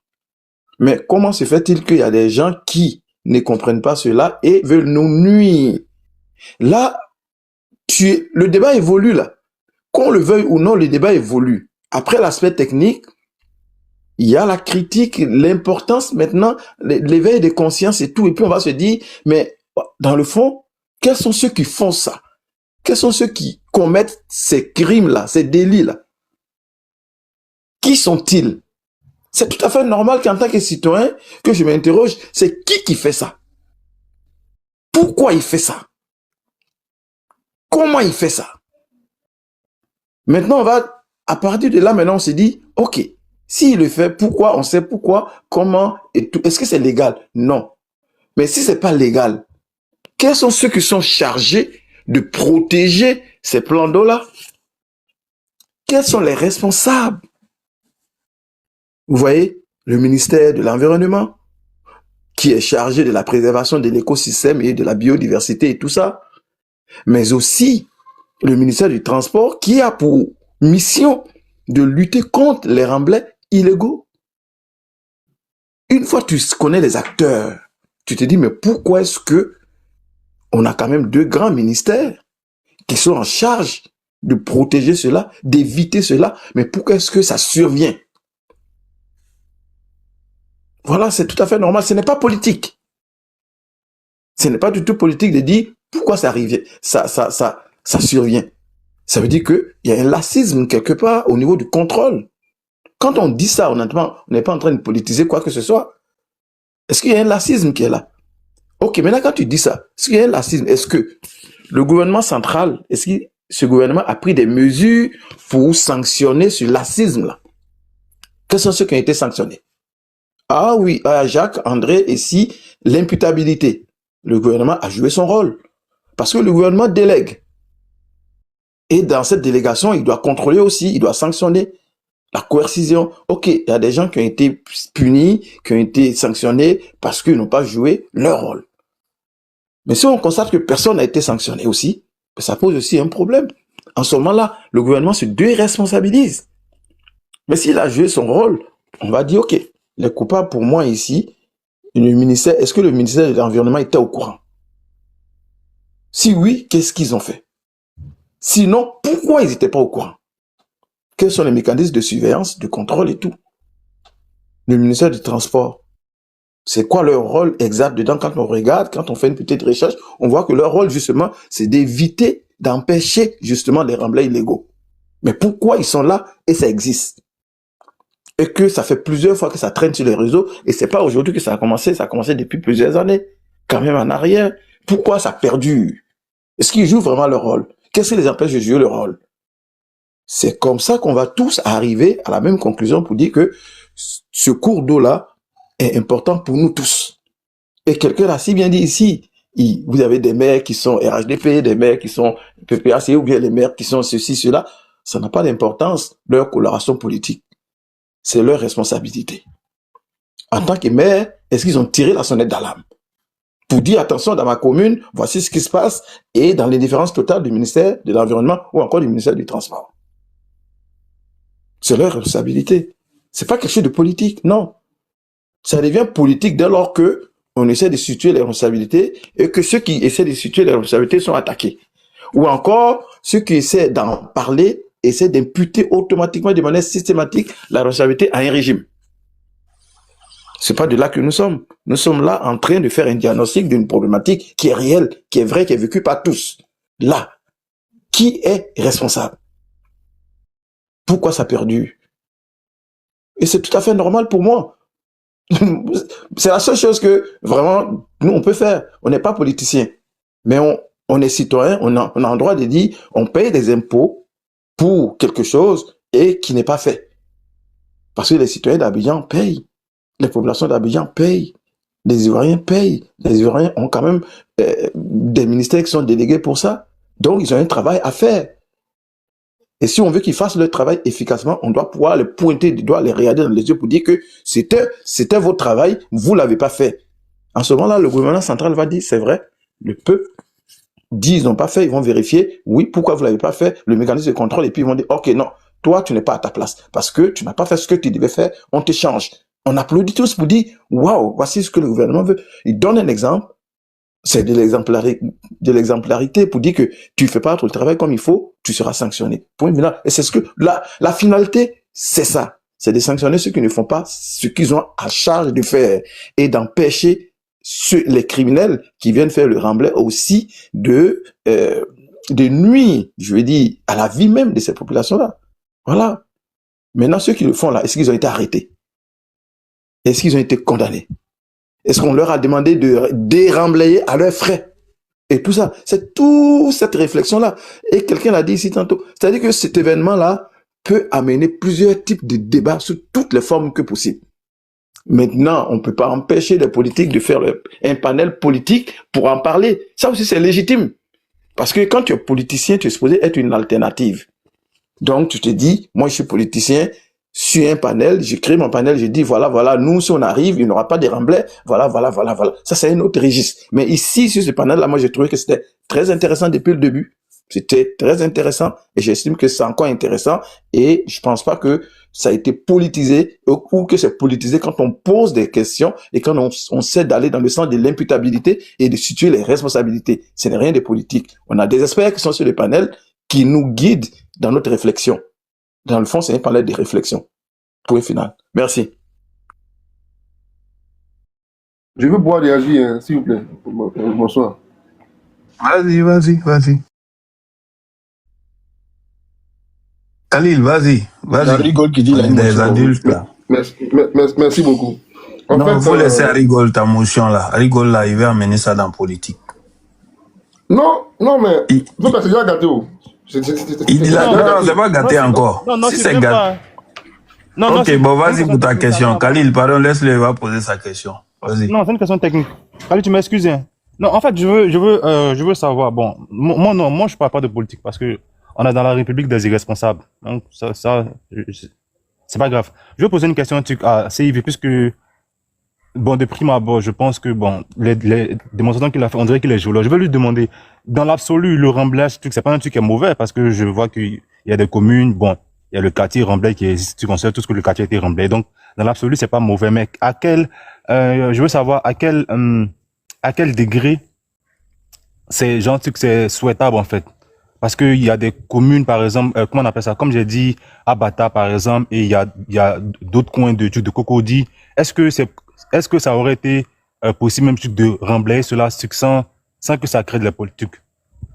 Mais comment se fait-il qu'il y a des gens qui ne comprennent pas cela et veulent nous nuire? Là, le débat évolue là. Qu'on le veuille ou non, le débat évolue. Après l'aspect technique, il y a la critique, l'importance maintenant, l'éveil des consciences et tout. Et puis on va se dire, mais dans le fond, quels sont ceux qui font ça? Quels sont ceux qui commettent ces crimes-là, ces délits-là? Qui sont-ils? C'est tout à fait normal qu'en tant que citoyen, que je m'interroge, c'est qui fait ça? Pourquoi il fait ça? Comment il fait ça? Maintenant, à partir de là, maintenant, on se dit, ok, s'il le fait, pourquoi? On sait pourquoi, comment et tout. Est-ce que c'est légal? Non. Mais si c'est pas légal, quels sont ceux qui sont chargés de protéger ces plans d'eau-là? Quels sont les responsables? Vous voyez, le ministère de l'Environnement, qui est chargé de la préservation de l'écosystème et de la biodiversité et tout ça, mais aussi le ministère du Transport, qui a pour mission de lutter contre les remblais illégaux. Une fois que tu connais les acteurs, tu te dis, mais pourquoi est-ce que on a quand même deux grands ministères qui sont en charge de protéger cela, d'éviter cela, mais pourquoi est-ce que ça survient? Voilà, c'est tout à fait normal. Ce n'est pas politique. Ce n'est pas du tout politique de dire pourquoi ça arrive, ça survient. Ça veut dire qu'il y a un laxisme quelque part au niveau du contrôle. Quand on dit ça, honnêtement, on n'est pas en train de politiser quoi que ce soit. Est-ce qu'il y a un laxisme qui est là? Ok, maintenant quand tu dis ça, est-ce qu'il y a un laxisme? Est-ce que le gouvernement central, est-ce que ce gouvernement a pris des mesures pour sanctionner ce laxisme-là? Quels sont ceux qui ont été sanctionnés? Ah oui, Jacques, André, ici, l'imputabilité. Le gouvernement a joué son rôle. Parce que le gouvernement délègue. Et dans cette délégation, il doit contrôler aussi, il doit sanctionner la coercition. Ok, il y a des gens qui ont été punis, qui ont été sanctionnés parce qu'ils n'ont pas joué leur rôle. Mais si on constate que personne n'a été sanctionné aussi, ça pose aussi un problème. En ce moment-là, le gouvernement se déresponsabilise. Mais s'il a joué son rôle, on va dire, ok, les coupables pour moi ici, est-ce que le ministère de l'Environnement était au courant? Si oui, qu'est-ce qu'ils ont fait? Sinon, pourquoi ils n'étaient pas au courant? Quels sont les mécanismes de surveillance, de contrôle et tout? Le ministère du Transport, c'est quoi leur rôle exact dedans? Quand on regarde, quand on fait une petite recherche, on voit que leur rôle, justement, c'est d'éviter, d'empêcher, justement, les remblais illégaux. Mais pourquoi ils sont là et ça existe? Et que ça fait plusieurs fois que ça traîne sur les réseaux, et c'est pas aujourd'hui que ça a commencé depuis plusieurs années, quand même en arrière. Pourquoi ça perdure? Est-ce qu'ils jouent vraiment leur rôle? Qu'est-ce qui les empêche de jouer leur rôle? C'est comme ça qu'on va tous arriver à la même conclusion pour dire que ce cours d'eau-là est important pour nous tous. Et quelqu'un l'a si bien dit ici, vous avez des maires qui sont RHDP, des maires qui sont PPAC, ou bien les maires qui sont ceci, cela. Ça n'a pas d'importance, leur coloration politique. C'est leur responsabilité. En tant que maire, est-ce qu'ils ont tiré la sonnette d'alarme pour dire, attention, dans ma commune, voici ce qui se passe, et dans les différences totales du ministère de l'Environnement ou encore du ministère du Transport. C'est leur responsabilité. C'est pas quelque chose de politique, non. Ça devient politique dès lors que on essaie de situer les responsabilités et que ceux qui essaient de situer les responsabilités sont attaqués. Ou encore, ceux qui essaient d'en parler essaient d'imputer automatiquement de manière systématique la responsabilité à un régime. C'est pas de là que nous sommes. Nous sommes là en train de faire un diagnostic d'une problématique qui est réelle, qui est vraie, qui est vécue par tous. Là, qui est responsable? Pourquoi ça perdure? Et c'est tout à fait normal pour moi. C'est la seule chose que vraiment nous on peut faire. On n'est pas politicien, mais on est citoyen. On a le droit de dire on paye des impôts pour quelque chose et qui n'est pas fait. Parce que les citoyens d'Abidjan payent, les populations d'Abidjan payent, les Ivoiriens payent. Les Ivoiriens ont quand même des ministères qui sont délégués pour ça. Donc ils ont un travail à faire. Et si on veut qu'ils fassent leur travail efficacement, on doit pouvoir les pointer du doigt, les regarder dans les yeux pour dire que c'était votre travail, vous l'avez pas fait. En ce moment-là, le gouvernement central va dire, c'est vrai, le peuple dit, ils n'ont pas fait, ils vont vérifier, oui, pourquoi vous l'avez pas fait, le mécanisme de contrôle, et puis ils vont dire, ok, non, toi, tu n'es pas à ta place, parce que tu n'as pas fait ce que tu devais faire, on te change. On applaudit tous pour dire, waouh, voici ce que le gouvernement veut. Il donne un exemple. C'est de l'exemplarité pour dire que tu fais pas ton travail comme il faut, tu seras sanctionné. Point final. Et c'est ce que la finalité, c'est ça. C'est de sanctionner ceux qui ne font pas ce qu'ils ont à charge de faire et d'empêcher les criminels qui viennent faire le remblai aussi de nuire, je veux dire, à la vie même de ces populations-là. Voilà. Maintenant, ceux qui le font là, est-ce qu'ils ont été arrêtés? Est-ce qu'ils ont été condamnés? Est-ce qu'on leur a demandé de déremblayer à leurs frais? Et tout ça, c'est toute cette réflexion-là. Et quelqu'un l'a dit ici tantôt. C'est-à-dire que cet événement-là peut amener plusieurs types de débats sous toutes les formes que possible. Maintenant, on ne peut pas empêcher les politiques de faire un panel politique pour en parler. Ça aussi, c'est légitime. Parce que quand tu es politicien, tu es supposé être une alternative. Donc, tu te dis, moi, je suis politicien, sur un panel, je crée mon panel, je dis, voilà, nous, si on arrive, il n'y aura pas de remblai, voilà. Ça, c'est un autre registre. Mais ici, sur ce panel-là, moi, j'ai trouvé que c'était très intéressant depuis le début. C'était très intéressant et j'estime que c'est encore intéressant et je pense pas que ça a été politisé ou que c'est politisé quand on pose des questions et quand on sait d'aller dans le sens de l'imputabilité et de situer les responsabilités. Ce n'est rien de politique. On a des experts qui sont sur le panel qui nous guident dans notre réflexion. Dans le fond, c'est un panel de réflexion. Point final. Merci. Je veux pouvoir réagir, hein, s'il vous plaît. Bonsoir. Vas-y. Khalil, vas-y. La rigole qui dit la Des émotion. adultes, là. Merci beaucoup. En Non, il fait, faut laisser à Rigole ta motion, là. Rigole, là, il va amener ça dans la politique. non, mais Il, faut que c'est déjà gâté. il dit là, Non, non, c'est pas gâté encore. Non, Si c'est c'est même gâté. pas. Non, Ok, c'est bon, une vas-y question pour ta technique. question. Khalil, pardon, laisse-le, il va poser sa question. Vas-y. Non, c'est une question technique. Allez, tu m'excuses. Hein. Non, en fait, je veux savoir. Bon, moi, je parle pas de politique parce que on est dans la République des irresponsables. Donc, c'est pas grave. Je veux poser une question à CIV puisque, bon, de prime abord, je pense que, bon, les démonstrations qu'il a fait, on dirait qu'il est joueur. Je vais lui demander, dans l'absolu, le remblage, c'est pas un truc qui est mauvais parce que je vois qu'il y a des communes, bon, il y a le quartier remblai qui existe, tu considères tout ce que le quartier a été remblai. Donc, dans l'absolu, c'est pas mauvais, mais je veux savoir à quel degré c'est c'est souhaitable, en fait. Parce que il y a des communes, par exemple, comment on appelle ça? Comme j'ai dit, à Bata, par exemple, et il y a d'autres coins de Cocody. Est-ce que ça aurait été possible même de remblayer cela sans que ça crée de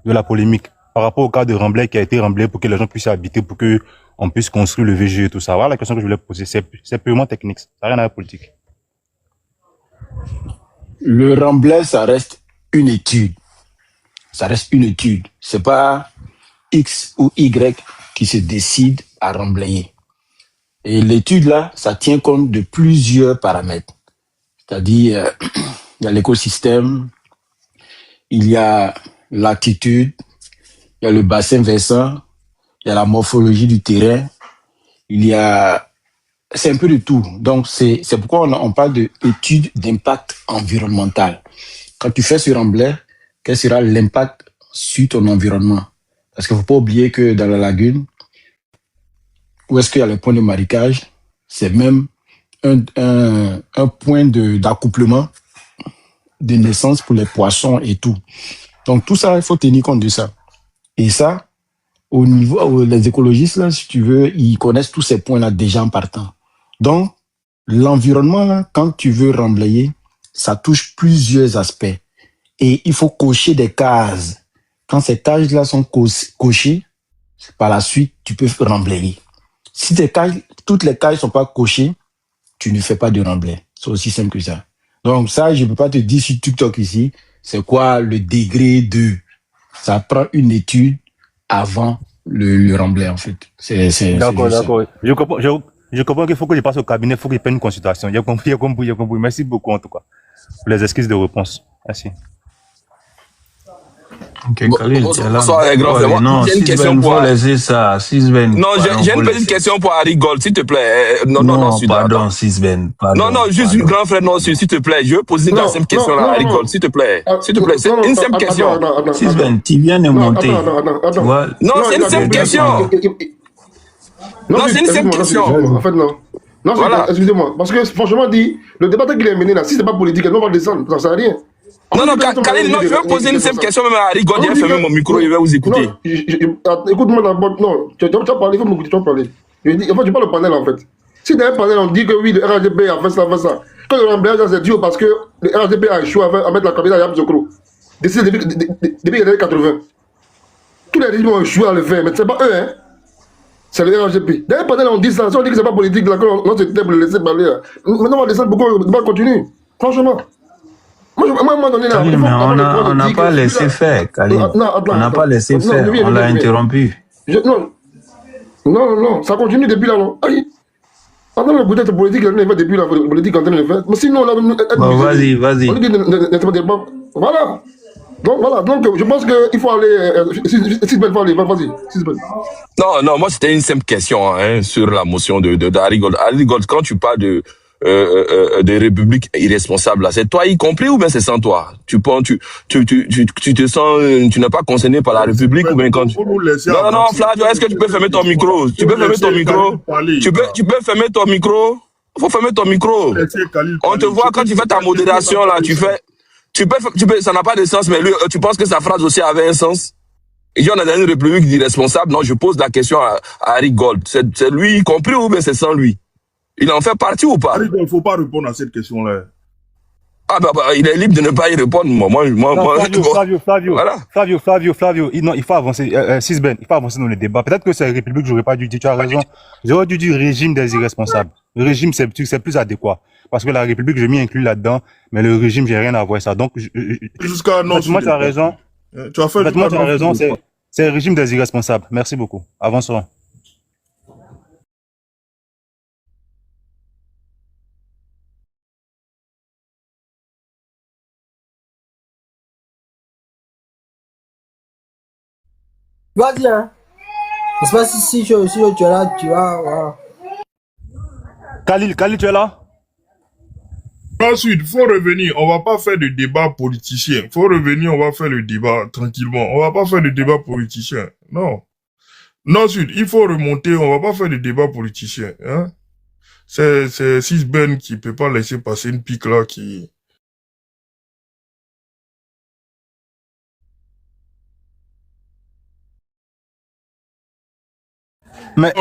la polémique par rapport au cas de remblai qui a été remblai pour que les gens puissent y habiter, pour que on puisse construire le VG et tout ça. Voilà la question que je voulais poser. C'est purement technique. Ça n'a rien à voir avec politique. Le remblai, ça reste une étude. Ça reste une étude. C'est pas X ou Y qui se décide à remblayer. Et l'étude, là, ça tient compte de plusieurs paramètres. C'est-à-dire, il y a l'écosystème, il y a l'altitude, il y a le bassin versant, il y a la morphologie du terrain, il y a... C'est un peu de tout. Donc, c'est pourquoi on parle d'études d'impact environnemental. Quand tu fais sur remblai, quel sera l'impact sur ton environnement? Parce qu'il ne faut pas oublier que dans la lagune, où est-ce qu'il y a les points de marécage, c'est même un point d'accouplement, de naissance pour les poissons et tout. Donc, tout ça, il faut tenir compte de ça. Et ça, au niveau, les écologistes, là, si tu veux, ils connaissent tous ces points-là déjà en partant. Donc, l'environnement, là, quand tu veux remblayer, ça touche plusieurs aspects. Et il faut cocher des cases. Quand ces cases-là sont cochées, par la suite, tu peux remblayer. Si toutes les cases ne sont pas cochées, tu ne fais pas de remblai. C'est aussi simple que ça. Donc ça, je ne peux pas te dire sur TikTok ici, c'est quoi le degré de... Ça prend une étude avant le remblai, en fait. D'accord, d'accord. Je comprends qu'il faut que je passe au cabinet, il faut que je prenne une consultation. J'ai compris. Merci beaucoup, en tout cas, pour les excuses de réponse. Merci. Ok, Khalil, tu es là. Bonsoir, les grands frères. Non, J'ai une question pour... laisser ça. Non, j'ai une petite question pour Harry Gold, s'il te plaît. Non, pardon, Sisben. Non, juste une grand frère, non, s'il te plaît. Je veux poser une simple question à Harry Gold, s'il te plaît. S'il te plaît, c'est une simple question. Sisben, tu viens de monter. Non, c'est une simple question. Non, c'est une simple question. En fait, non. Non, voilà. Excusez-moi. Parce que, franchement, dit, le débat qu'il est mené là, si c'est pas politique, elle va descendre. Ça sert à rien. Non, Khalil, non, je vais poser une simple question même à Harry God. Il a fermé mon micro, il va vous écouter. Écoute-moi d'abord. Non, tu vas parler, il faut m'écouter, tu vas parler. En fait, je parle au panel, en fait. Si dans un panel, on dit que oui, le RHDP a fait ça. Quand le remblai, c'est dur parce que le RHDP a échoué à mettre la capitale à Yamzokro. Depuis les années 80. Tous les régimes ont échoué à le faire, mais c'est pas eux, hein. C'est le RHDP. Dans un panel, on dit ça. Si on dit que c'est pas politique, là, on se tait pour le laisser parler. Maintenant, on va descendre beaucoup, on va continuer. Franchement. Moi, donné, là, Khalil, mais on n'a pas laissé faire, Khalil. On n'a pas laissé faire, on l'a interrompu. Non, ça continue depuis là, non. Aïe. Pendant le peut-être politique, elle n'est pas depuis la politique en train de le faire. Mais sinon, bon, vas-y. Voilà. Donc, je pense qu'il faut aller. Sisben, vas-y. Non, moi, c'était une simple question sur la motion de Harry Gold. Harry Gold, quand tu parles de république irresponsable, c'est toi y compris ou bien c'est sans toi? Tu te sens, tu n'es pas concerné par la République ou bien quand tu... Non, Flavio, est-ce que tu peux fermer ton micro? Tu peux fermer ton micro? Tu peux fermer ton micro? Faut fermer ton micro. On te voit quand tu fais ta modération là, ça n'a pas de sens, mais lui, tu penses que sa phrase aussi avait un sens? Et on est dans une république irresponsable. Non, je pose la question à Harry Gold. C'est lui y compris ou bien c'est sans lui? Il en fait partie ou pas? Il ne faut pas répondre à cette question-là. Ah il est libre de ne pas y répondre. Flavio. Non, il faut avancer. Sisben, il faut avancer dans le débat. Peut-être que c'est la République, j'aurais pas dû dire. Tu as raison. J'aurais dû dire régime des irresponsables. Le régime, c'est plus adéquat. Parce que la République, je m'y inclus là-dedans, mais le régime, j'ai rien à voir avec ça. Donc, moi, tu as raison. Tu as raison. C'est le régime des irresponsables. Merci beaucoup. Avançons. Vas-y, hein. Je sais pas si tu es là, tu vas, voilà. Khalil, tu es là? Ensuite, il faut revenir. On va pas faire de débat politicien. Il faut revenir, on va faire le débat tranquillement. On va pas faire de débat politicien. Non. Ensuite, il faut remonter. On va pas faire de débat politicien. Hein? C'est Sisben qui peut pas laisser passer une pique là qui... Mais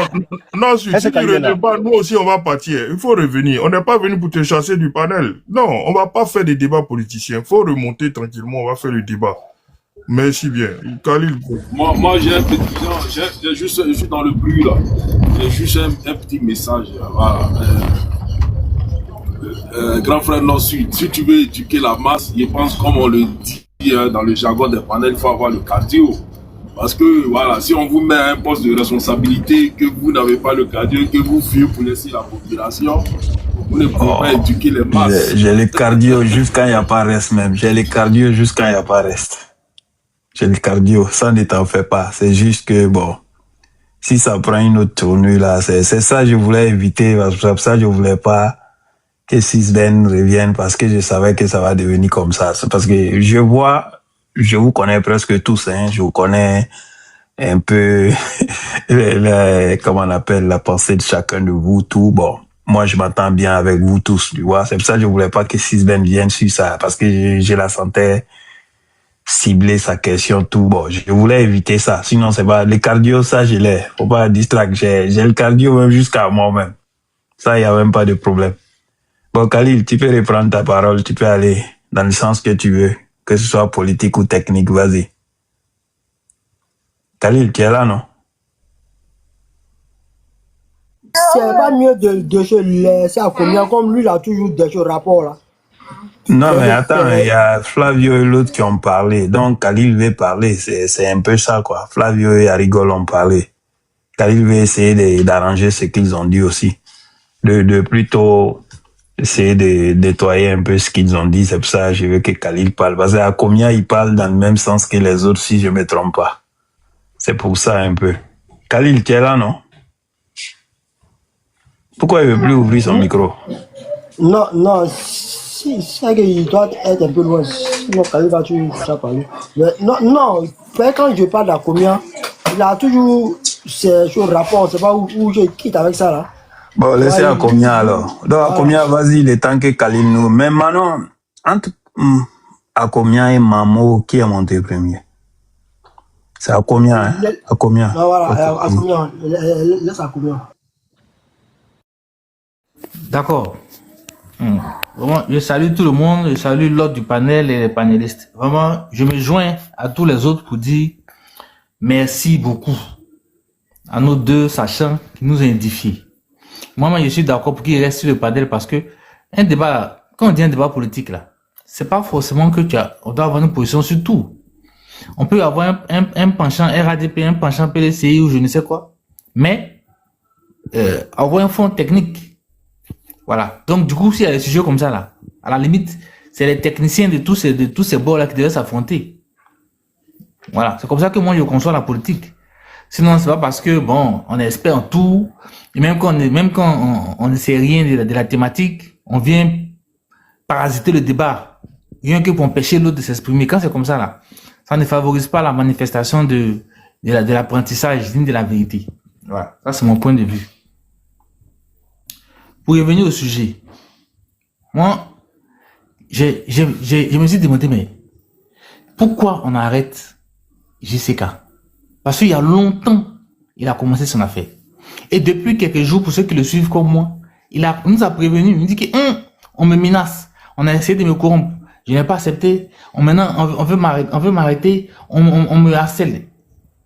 non, si tu ne veux pas, nous aussi on va partir. Il faut revenir. On n'est pas venu pour te chasser du panel. Non, on va pas faire des débats politiciens. Il faut remonter tranquillement, on va faire le débat. Merci bien. Khalil. Moi j'ai un petit... je suis dans le bruit là. J'ai juste un petit message. Voilà. Grand frère Nord-Sud, si tu veux éduquer la masse, je pense comme on le dit dans le jargon des panels, il faut avoir le cardio. Parce que, voilà, si on vous met à un poste de responsabilité, que vous n'avez pas le cardio, que vous fuyez pour laisser la population, vous ne pouvez pas éduquer les masses. J'ai le cardio jusqu'à il n'y a pas reste même. J'ai le cardio jusqu'à il n'y a pas reste. J'ai le cardio, ça ne t'en fait pas. C'est juste que, bon, si ça prend une autre tournure là, c'est ça que je voulais éviter. C'est pour ça que je voulais pas que Sisben revienne parce que je savais que ça va devenir comme ça. C'est parce que je vous connais presque tous, hein. Je vous connais un peu, comment on appelle, la pensée de chacun de vous, tout. Bon, moi, je m'entends bien avec vous tous, tu vois. C'est pour ça que je voulais pas que Sisben vienne sur ça parce que je la sentais cibler sa question, tout. Bon, je voulais éviter ça. Sinon, c'est pas, les cardio, ça, je l'ai. Faut pas distraire. J'ai le cardio même jusqu'à moi-même. Ça, il y a même pas de problème. Bon, Khalil, tu peux reprendre ta parole. Tu peux aller dans le sens que tu veux. Que ce soit politique ou technique, vas-y. Khalil, tu es là, non? C'est pas mieux de se laisser à combien, comme lui, il a toujours des rapports là. Non, mais attends, il y a Flavio et l'autre qui ont parlé. Donc, Khalil veut parler. C'est un peu ça, quoi. Flavio et Arigol ont parlé. Khalil veut essayer d'arranger ce qu'ils ont dit aussi. De plutôt essayer de nettoyer un peu ce qu'ils ont dit. C'est pour ça que je veux que Khalil parle. Parce qu'à combien il parle dans le même sens que les autres, si je me trompe pas. C'est pour ça un peu. Khalil, tu es là, non? Pourquoi il veut plus ouvrir son micro? Non, si, c'est qu'il doit être un peu loin. Sinon, Khalil va toujours ça parler. Mais non, quand je parle à combien, il a toujours ses rapports. C'est pas où je quitte avec ça là. Bon, laissez à combien alors. Donc, à combien, vas-y, le temps que Khalil nous. Mais maintenant, entre à combien et Mamo, qui est monté premier? C'est à combien, hein? À combien? Non, voilà, à combien? Laisse à combien? D'accord. Vraiment, je salue tout le monde, je salue l'autre du panel et les panélistes. Vraiment, je me joins à tous les autres pour dire merci beaucoup à nos deux sachants qui nous ont édifiés. Moi, je suis d'accord pour qu'il reste sur le panel parce que un débat, quand on dit un débat politique là, c'est pas forcément que on doit avoir une position sur tout. On peut avoir un penchant RADP, un penchant PLCI ou je ne sais quoi, mais avoir un fond technique. Voilà. Donc, du coup, s'il y a des sujets comme ça, là, à la limite, c'est les techniciens de tous ces bords-là qui devaient s'affronter. Voilà. C'est comme ça que moi, je conçois la politique. Sinon, c'est pas parce que, bon, on est expert en tout, et même quand on ne sait rien de la thématique, on vient parasiter le débat. Rien que pour empêcher l'autre de s'exprimer. Quand c'est comme ça, là, ça ne favorise pas la manifestation de l'apprentissage ni de la vérité. Voilà. Ça, c'est mon point de vue. Pour revenir au sujet, moi, je me suis demandé, mais pourquoi on arrête JCK? Parce qu'il y a longtemps, il a commencé son affaire. Et depuis quelques jours, pour ceux qui le suivent comme moi, il nous a prévenu, il me dit que on me menace, on a essayé de me corrompre, je n'ai pas accepté, maintenant on veut m'arrêter, on me harcèle.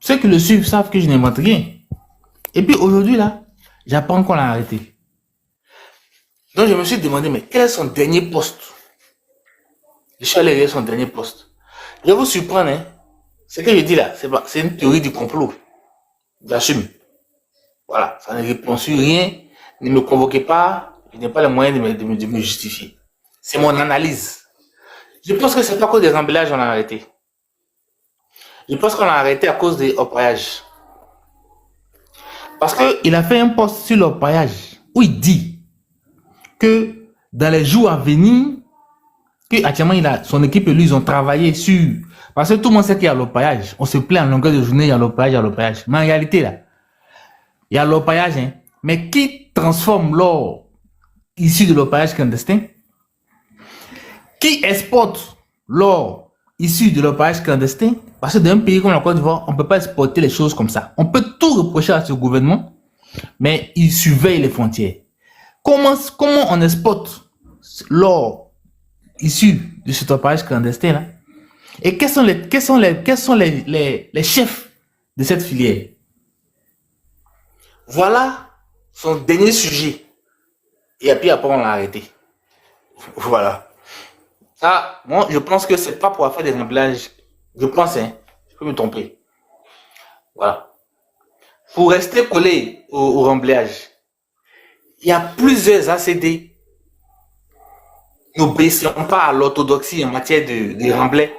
Ceux qui le suivent savent que je n'invente rien. Et puis aujourd'hui, là, j'apprends qu'on l'a arrêté. Donc, je me suis demandé, mais quel est son dernier poste? Je suis allé lire son dernier poste. Je vais vous surprendre, hein. Ce que je dis là, c'est une théorie du complot. J'assume. Voilà. Ça ne répond sur rien. Ne me convoquez pas. Je n'ai pas les moyens de me justifier. C'est mon analyse. Je pense que c'est pas à cause des remballages qu'on l'a arrêté. Je pense qu'on l'a arrêté à cause des orpaillages. Parce qu'il a fait un post sur l'orpaillage où il dit que dans les jours à venir, que actuellement son équipe et lui, ils ont travaillé sur... Parce que tout le monde sait qu'il y a l'orpaillage. On se plaint en longueur de journée, il y a l'orpaillage. Mais en réalité, là, il y a l'orpaillage, hein. Mais qui transforme l'or issu de l'orpaillage clandestin? Qui exporte l'or issu de l'orpaillage clandestin? Parce que dans un pays comme la Côte d'Ivoire, on ne peut pas exporter les choses comme ça. On peut tout reprocher à ce gouvernement, mais il surveille les frontières. Comment on exporte l'or issu de cet orpaillage clandestin là? Et quels sont les chefs de cette filière? Voilà son dernier sujet. Et puis après on l'a arrêté. Voilà. Ça, moi je pense que c'est pas pour faire des remblages. Je pense, hein, je peux me tromper. Voilà. Pour rester collé au remblayage, il y a plusieurs ACD n'obéissant pas à l'orthodoxie en matière de remblai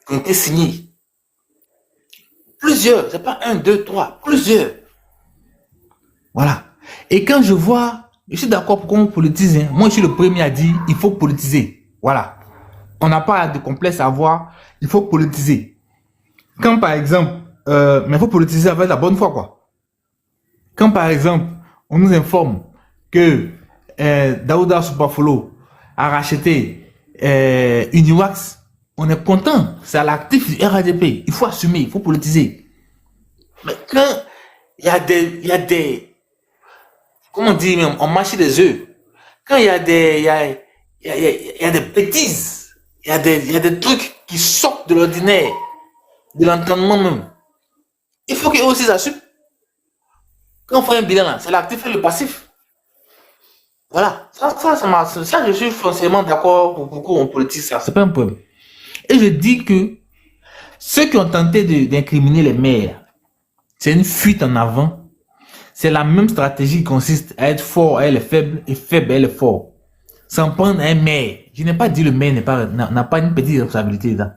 qui ont été signés. Plusieurs, c'est pas un, deux, trois, plusieurs. Voilà. Et quand je vois, je suis d'accord pour qu'on politise. Hein. Moi, je suis le premier à dire il faut politiser. Voilà. On n'a pas de complexe à avoir. Il faut politiser. Quand par exemple, mais il faut politiser avec la bonne foi, quoi. Quand par exemple, on nous informe que Daouda Soupafolo a racheté Uniwax, on est content. C'est à l'actif du RADP. Il faut assumer, il faut politiser. Mais quand il y a des, comment on dit même, on mâche des œufs. Quand il y a des, il y a des bêtises, il y a des trucs qui sortent de l'ordinaire, de l'entendement même. Il faut qu'ils aussi assument. Quand on fait un bilan là, c'est l'actif et le passif. Voilà. Ça, je suis forcément d'accord pour qu'on politise ça. C'est pas un problème. Et je dis que ceux qui ont tenté d'incriminer les maires, c'est une fuite en avant. C'est la même stratégie qui consiste à être fort à être faible et faible à être fort. S'en prendre à un maire. Je n'ai pas dit le maire n'a pas une petite responsabilité là.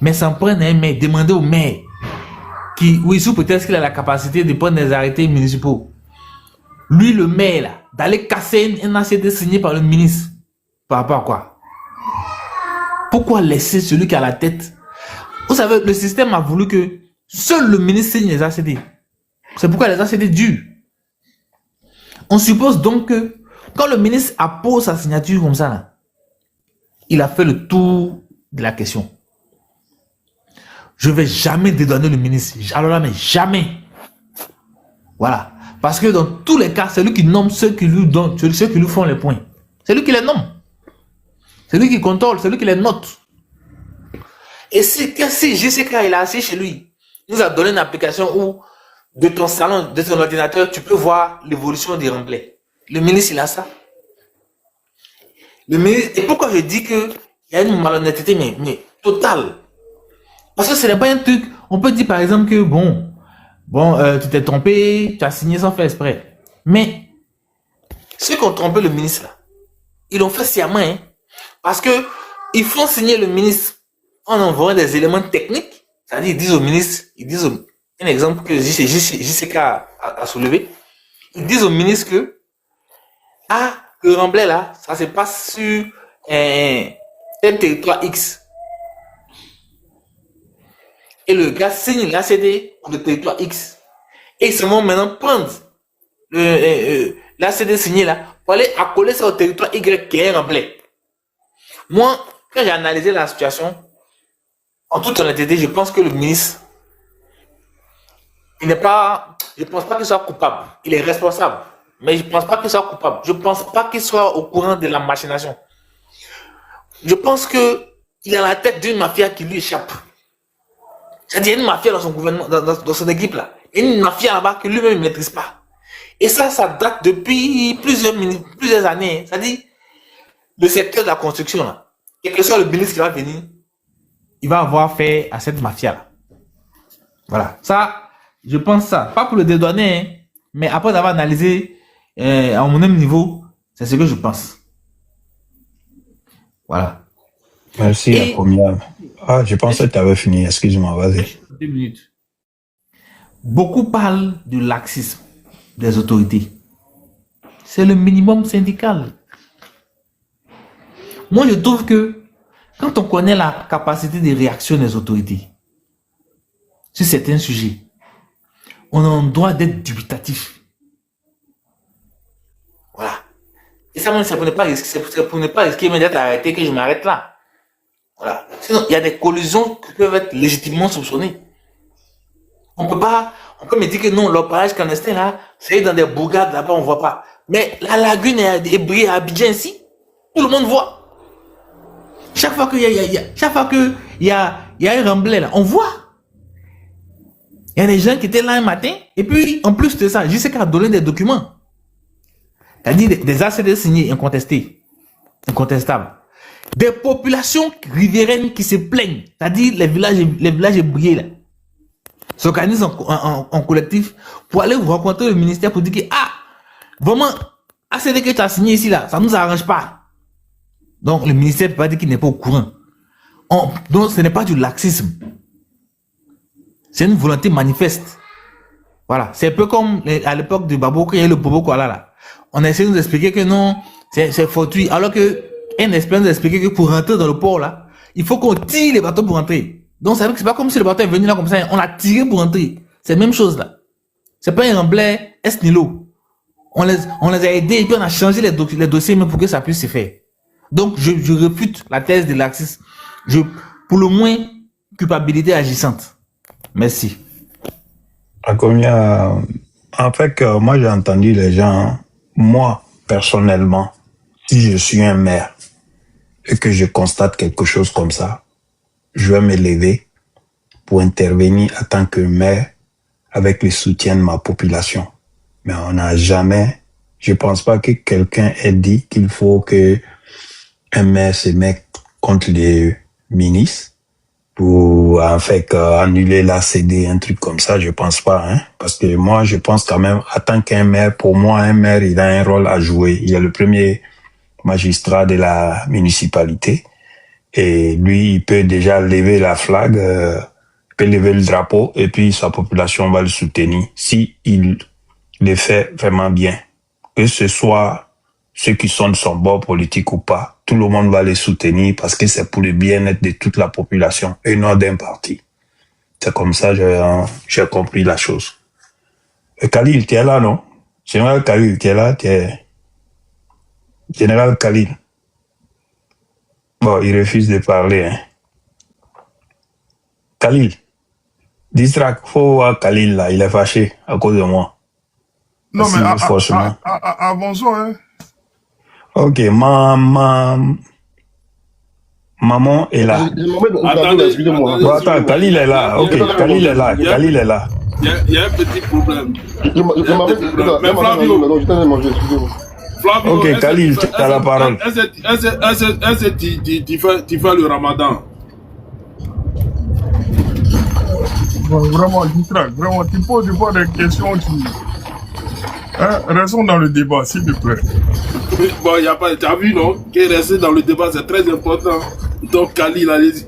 Mais s'en prendre à un maire, demander au maire qui, oui, sous peut-être qu'il a la capacité de prendre des arrêtés municipaux. Lui, le maire là, d'aller casser un ACD signé par le ministre. Par rapport à quoi? Pourquoi laisser celui qui a la tête? Vous savez, le système a voulu que seul le ministre signe les ACD. C'est pourquoi les ACD durent. On suppose donc que quand le ministre appose sa signature comme ça, là, il a fait le tour de la question. Je ne vais jamais dédouaner le ministre. Alors là, mais jamais. Voilà. Parce que dans tous les cas, c'est lui qui nomme ceux qui lui donnent, ceux qui lui font les points. C'est lui qui les nomme. C'est lui qui contrôle, c'est lui qui les note. Et si JCK il a assis chez lui, il nous a donné une application où de ton salon, de ton ordinateur, tu peux voir l'évolution des remblais. Le ministre, il a ça. Le ministre, et pourquoi je dis qu'il y a une malhonnêteté, mais totale. Parce que ce n'est pas un truc, on peut dire par exemple que tu t'es trompé, tu as signé sans faire exprès. Mais ceux qui ont trompé le ministre, là, ils l'ont fait sciemment, hein. Parce que ils font signer le ministre en envoyant des éléments techniques. C'est-à-dire, ils disent au ministre, un exemple que JCK a soulevé, ils disent au ministre que, le remblai là, ça se passe sur tel territoire X. Et le gars signe l'ACD pour le territoire X. Et ils se vont maintenant prendre l'ACD signé là pour aller accoler ça au territoire Y qui est un remblai. Moi, quand j'ai analysé la situation, en toute honnêteté, je pense que le ministre, je pense pas qu'il soit coupable. Il est responsable. Mais je pense pas qu'il soit coupable. Je pense pas qu'il soit au courant de la machination. Je pense que il a la tête d'une mafia qui lui échappe. C'est-à-dire, il y a une mafia dans son gouvernement, dans son équipe là. Il y a une mafia là-bas que lui-même ne maîtrise pas. Et ça date depuis plusieurs années. C'est-à-dire, le secteur de la construction là, quel que soit le ministre qui va venir, il va avoir fait à cette mafia là. Voilà. Ça, je pense ça. Pas pour le dédouaner, hein, mais après avoir analysé à mon même niveau, c'est ce que je pense. Voilà. Merci, Yakomiam. Je pensais que tu avais fini. Excuse-moi, vas-y. 2 minutes. Beaucoup parlent du laxisme des autorités. C'est le minimum syndical. Moi, je trouve que quand on connaît la capacité de réaction des autorités sur certains sujets, on a un droit d'être dubitatif. Voilà. Et ça, c'est pour ne pas risquer, mais d'être arrêté que je m'arrête là. Voilà. Sinon, il y a des collisions qui peuvent être légitimement soupçonnées. On peut me dire que non, l'opérage clandestin là, c'est dans des bourgades là-bas, on ne voit pas. Mais la lagune est brillée à Abidjan ici, tout le monde voit. Chaque fois qu'il y a un remblai là, on voit. Il y a des gens qui étaient là un matin, et puis en plus de ça, JCK a donné des documents. C'est-à-dire des ACD signés, incontestables. Des populations riveraines qui se plaignent, c'est-à-dire les villages brillés là. s'organisent en collectif pour aller vous rencontrer le ministère pour dire que, ah, vraiment, ACD que tu as signé ici, là, ça ne nous arrange pas. Donc, le ministère ne peut pas dire qu'il n'est pas au courant. Donc, ce n'est pas du laxisme. C'est une volonté manifeste. Voilà. C'est un peu comme à l'époque de Babo, quand il y a eu le Bobo Koala, là. On a essayé de nous expliquer que non, c'est fortuit. Alors que, un expert nous a expliqué que pour rentrer dans le port, là, il faut qu'on tire les bateaux pour rentrer. Donc, c'est pas comme si le bateau est venu là comme ça, on l'a tiré pour rentrer. C'est la même chose, là. C'est pas un remblai Nilo. On les a aidés et puis on a changé les dossiers même pour que ça puisse se faire. Donc, je refute la thèse de laxisme. Pour le moins, culpabilité agissante. Merci. Combien, en fait, moi j'ai entendu les gens, moi personnellement, si je suis un maire et que je constate quelque chose comme ça, je vais me lever pour intervenir en tant que maire avec le soutien de ma population. Mais on n'a jamais, je pense pas que quelqu'un ait dit qu'il faut que un maire se mette contre les ministres pour en fait annuler l'ACD, un truc comme ça, je pense pas, hein, parce que moi je pense quand même, en tant qu'un maire, pour moi un maire il a un rôle à jouer. Il est le premier magistrat de la municipalité et lui il peut déjà lever la flag, il peut lever le drapeau et puis sa population va le soutenir si il le fait vraiment bien, que ce soit ceux qui sont de son bord politique ou pas, tout le monde va les soutenir parce que c'est pour le bien-être de toute la population et non d'un parti. C'est comme ça que j'ai compris la chose. Et Khalil, tu es là, non? Général Khalil, tu es là, tu es... Général Khalil. Bon, il refuse de parler. Hein. Khalil, distract, faut voir Khalil là, il est fâché à cause de moi. Non, si, mais forcément. avançons, hein. Ok, maman est là. Attendez, excusez-moi. Bon, attends, Khalil est là. Ok, Khalil est là. Khalil est là. Il y a un petit problème. Mais Flavio, je t'en ai mangé, excusez-moi. Flavio, Ok, Khalil, tu as la parole. Est-ce que tu fais le ramadan? Bon, vraiment, distract, vraiment, tu poses des fois des questions qui... Hein, restons dans le débat, s'il te plaît. Bon, il n'y a pas... Tu as vu, non? Que rester dans le débat, c'est très important. Donc, Khalil, allez-y.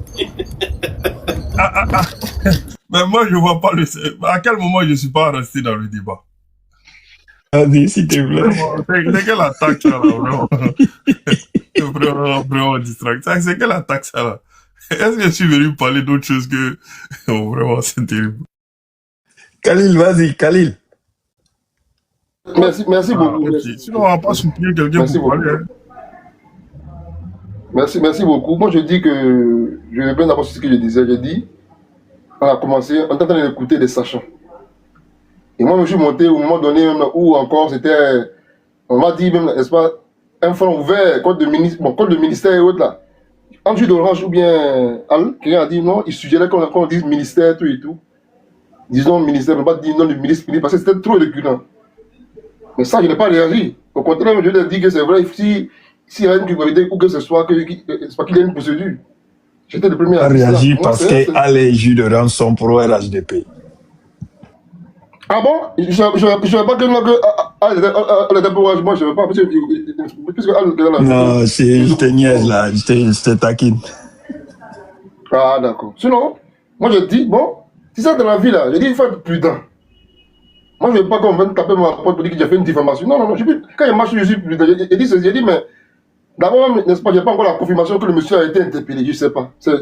Mais moi, je ne vois pas le... À quel moment je ne suis pas resté dans le débat? Vas-y, s'il te plaît. C'est quelle attaque, ça, là, vraiment? Vraiment distract. C'est quelle attaque, ça, là? Est-ce que je suis venu parler d'autre chose que... Oh, vraiment, c'est terrible. Khalil, vas-y, Khalil. Merci beaucoup. Okay. Merci. Sinon, on ne va pas supplier quelqu'un pour parler. Hein. Merci beaucoup. Moi, je dis que... Je vais bien d'abord sur ce que je disais. J'ai dit, on a commencé, on est en train d'écouter des sachants. Et moi, je suis monté au moment donné, même où encore c'était... On m'a dit même, n'est-ce pas, un front ouvert, contre le ministère et autres, là. Andrew d'Orange ou bien Al, quelqu'un a dit non, il suggérait qu'on dise ministère, tout et tout. Disons ministère, on ne peut pas dire non du ministre, parce que c'était trop reculant. Mais ça, je n'ai pas réagi. Au contraire, je lui ai dit que c'est vrai, s'il y a une culpabilité ou que ce soit, c'est pas qu'il y a une procédure. J'étais le premier à dire ça. Réagi parce que les jus de rang sont pro RHDP. Ah bon? Je ne savais pas que elle était pour moi, je ne savais pas. Non, je te niaise là, je te taquine. Ah d'accord. Sinon, moi je dis, bon, si ça dans la vie là, je dis il faut être prudent. Moi je ne veux pas qu'on vienne taper ma porte pour dire que j'ai fait une diffamation. Non, quand il marche, je suis prudent. J'ai dit, mais d'abord, n'est-ce pas, je n'ai pas encore la confirmation que le monsieur a été interpellé, je ne sais pas. C'est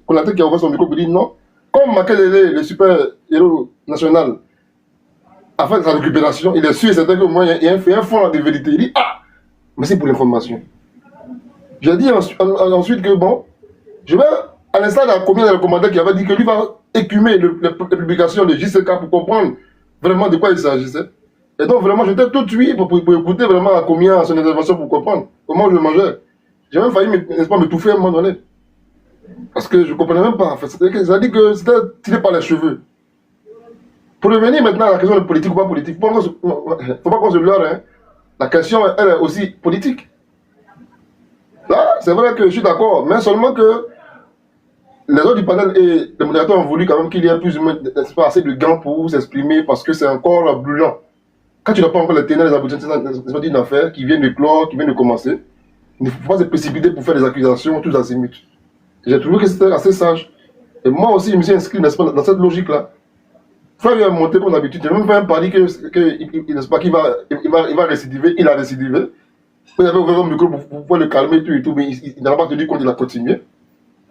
Konaté qui a ouvert son micro pour dire non. Comme Makelele, le super-héros national, a fait sa récupération, il est sûr et certain que moi, il y a un fond de vérité. Il dit, ah, merci pour l'information. J'ai dit ensuite que bon, je vais, à l'instant de combien de commandant qui avait dit que lui va écumer les publications de JCK pour comprendre vraiment de quoi il s'agissait. Et donc vraiment, j'étais tout de suite pour écouter vraiment à combien son intervention pour comprendre comment je mangeais. J'ai même failli, n'est-ce pas, me touffer à un moment donné. Parce que je ne comprenais même pas. En fait. Ça a dit que c'était tiré par les cheveux. Pour revenir maintenant à la question de politique ou pas politique, il ne faut pas qu'on se leurre. Hein. La question, elle est aussi politique. Là, c'est vrai que je suis d'accord, mais seulement que les autres du panel et les modérateurs ont voulu quand même qu'il y ait plus ou moins assez de gants pour s'exprimer parce que c'est encore brûlant. Quand tu n'as pas encore les ténèbres, les aboutissants d'une affaire qui vient de clore, qui vient de commencer, il ne faut pas se précipiter pour faire des accusations tous azimuts. J'ai trouvé que c'était assez sage. Et moi aussi, je me suis inscrit, n'est-ce pas, dans cette logique-là. Frère, il a monté comme d'habitude. Je n'ai même pas un pari qu'il va récidiver. Il a récidivé. Il avait ouvert le micro pour pouvoir le calmer tout et tout, mais il n'a pas tenu compte, il a continué.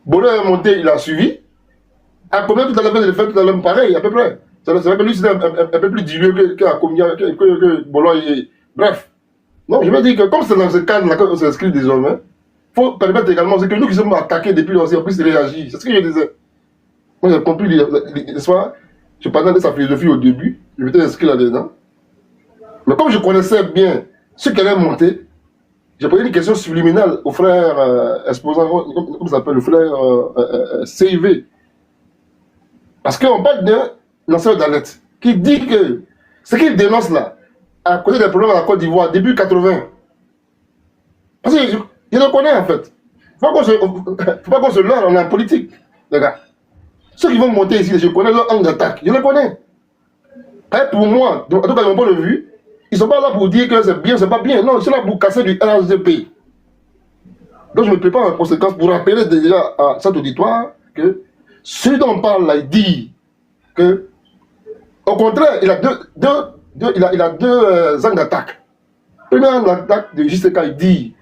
Bollé est monté, il a suivi. À combien tout à l'heure, il fait tout à l'heure pareil, à peu près. C'est vrai que lui, c'était un peu plus dilué que Bollé est. Bref. Non, je veux dire que comme c'est dans ce cadre-là qu'on s'inscrit désormais, il faut permettre également, c'est que nous qui sommes attaqués depuis longtemps, en plus réagir. C'est ce que je disais. Moi, j'ai compris l'histoire. Je parlais de sa philosophie au début, je m'étais inscrit là-dedans. Mais comme je connaissais bien ce qu'elle allait monter, j'ai posé une question subliminale au frère exposant, comment ça s'appelle, le frère CIV. Parce qu'on parle d'un lanceur d'alerte qui dit que ce qu'il dénonce là, à cause des problèmes à la Côte d'Ivoire, début 80. Parce que je le connais en fait. Il ne faut pas qu'on se leurre, on est en politique, les gars. Ceux qui vont monter ici, je connais leur angle d'attaque, je les connais. Et pour moi, en tout cas, de mon point de vue, ils ne sont pas là pour dire que c'est bien, c'est pas bien. Non, ils sont là pour casser du RGP. Donc je me prépare en conséquence pour rappeler déjà à cet auditoire que celui dont on parle là, il dit que, au contraire, il a deux angles d'attaque. Le premier angle d'attaque de JCK, il dit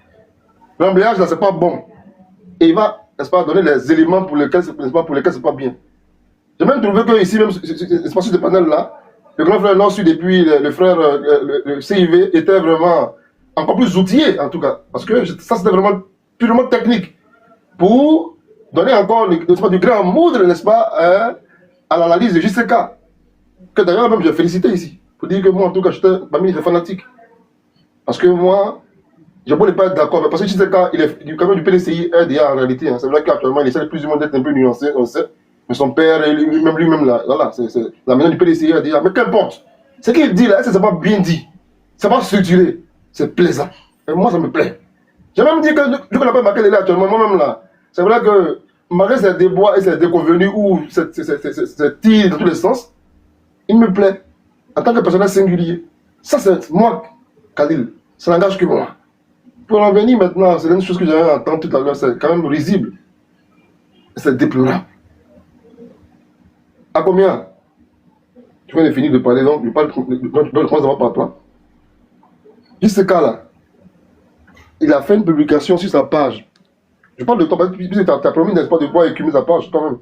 l'emblayage là, c'est pas bon. Et il va, n'est-ce pas, donner les éléments pour lesquels c'est pas bien. J'ai même trouvé que ici, même sur ce panel-là, le grand frère Nord-Sud et puis le frère le CIV était vraiment encore plus outillé, en tout cas. Parce que ça, c'était vraiment purement technique. Pour donner encore du grand moudre, n'est-ce pas, à l'analyse de JCK. Que d'ailleurs, même, j'ai félicité ici. Pour dire que moi, en tout cas, j'étais parmi les fanatiques. Parce que moi, je ne peux pas être d'accord. Parce que JCK, il est quand même du PDCI RDA en réalité. Hein. C'est vrai qu'actuellement, il essaie plus ou moins d'être un peu nuancé, on sait. Mais son père, lui-même, là, voilà, c'est la maison du PDCI RDA. Mais qu'importe. Ce qu'il dit là, c'est pas bien dit. C'est pas structuré. C'est plaisant. Et moi, ça me plaît. J'ai même dit que, vu qu'on n'a pas marqué les là actuellement, moi-même là, c'est vrai que malgré ces débois et ces déconvenus ou ces tirs dans tous les sens, il me plaît. En tant que personnage singulier. Ça, c'est moi, Khalil. Ça n'engage que moi. Pour en venir maintenant, c'est une chose que j'avais entendu tout à l'heure, c'est quand même risible. C'est déplorable. À combien? Tu viens de finir de parler, donc je commence d'abord par toi. Juste ce cas-là, il a fait une publication sur sa page. Je parle de toi, parce que tu as promis, n'est-ce pas, de pouvoir écumer sa page quand même.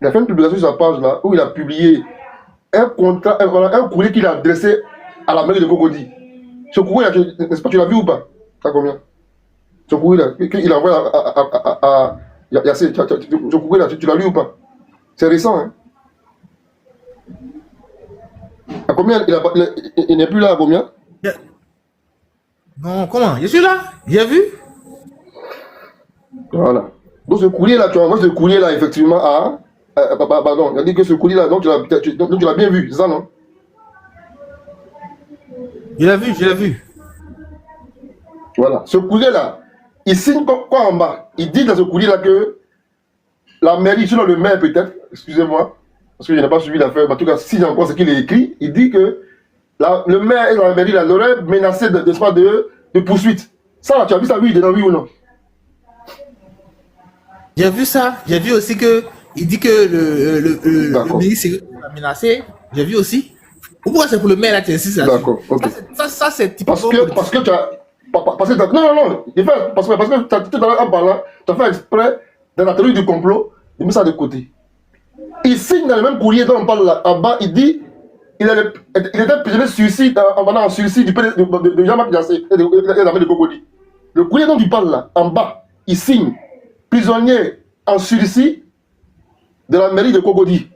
Il a fait une publication sur sa page là, où il a publié un courrier qu'il a adressé à la mairie de Cocody. Ce courrier là, n'est-ce pas, tu l'as vu ou pas? T'as combien? Ce courrier là, qu'il a envoyé à Yassé, ce courrier là, tu l'as lu ou pas? C'est récent, hein? À combien? Il n'est plus là à combien? Non, comment? Je suis là, j'ai vu. Voilà. Donc ce courrier là, tu envoies ce courrier là effectivement à... pardon, il a dit que ce courrier là, donc tu l'as bien vu, c'est ça non? Je l'ai vu. Voilà. Ce courrier là, il signe quoi en bas? Il dit dans ce courrier là que la mairie, sinon le maire peut-être, excusez-moi, parce que je n'ai pas suivi l'affaire, mais en tout cas, si j'ai encore ce qu'il est écrit, il dit que le maire et la mairie l'auraient menacé de poursuite. Ça, là, tu as vu ça, oui, dedans, oui ou non? J'ai vu ça. J'ai vu aussi que il dit que le ministre l'a menacé. J'ai vu aussi. Pourquoi c'est pour le maire là, tu insistes là-dessus? D'accord, ok. Ça c'est typiquement. Parce que tu as. Non. Parce que tout à l'heure en parlant, tu as fait exprès, dans la théorie du complot, de mettre ça de côté. Il signe dans le même courrier dont on parle là, en bas, il dit il était prisonnier de suicide en suicide de Jean-Marc Yassé et de l'armée de Cocody. Le courrier dont il parle là, en bas, il signe prisonnier en suicide de la mairie de Cocody.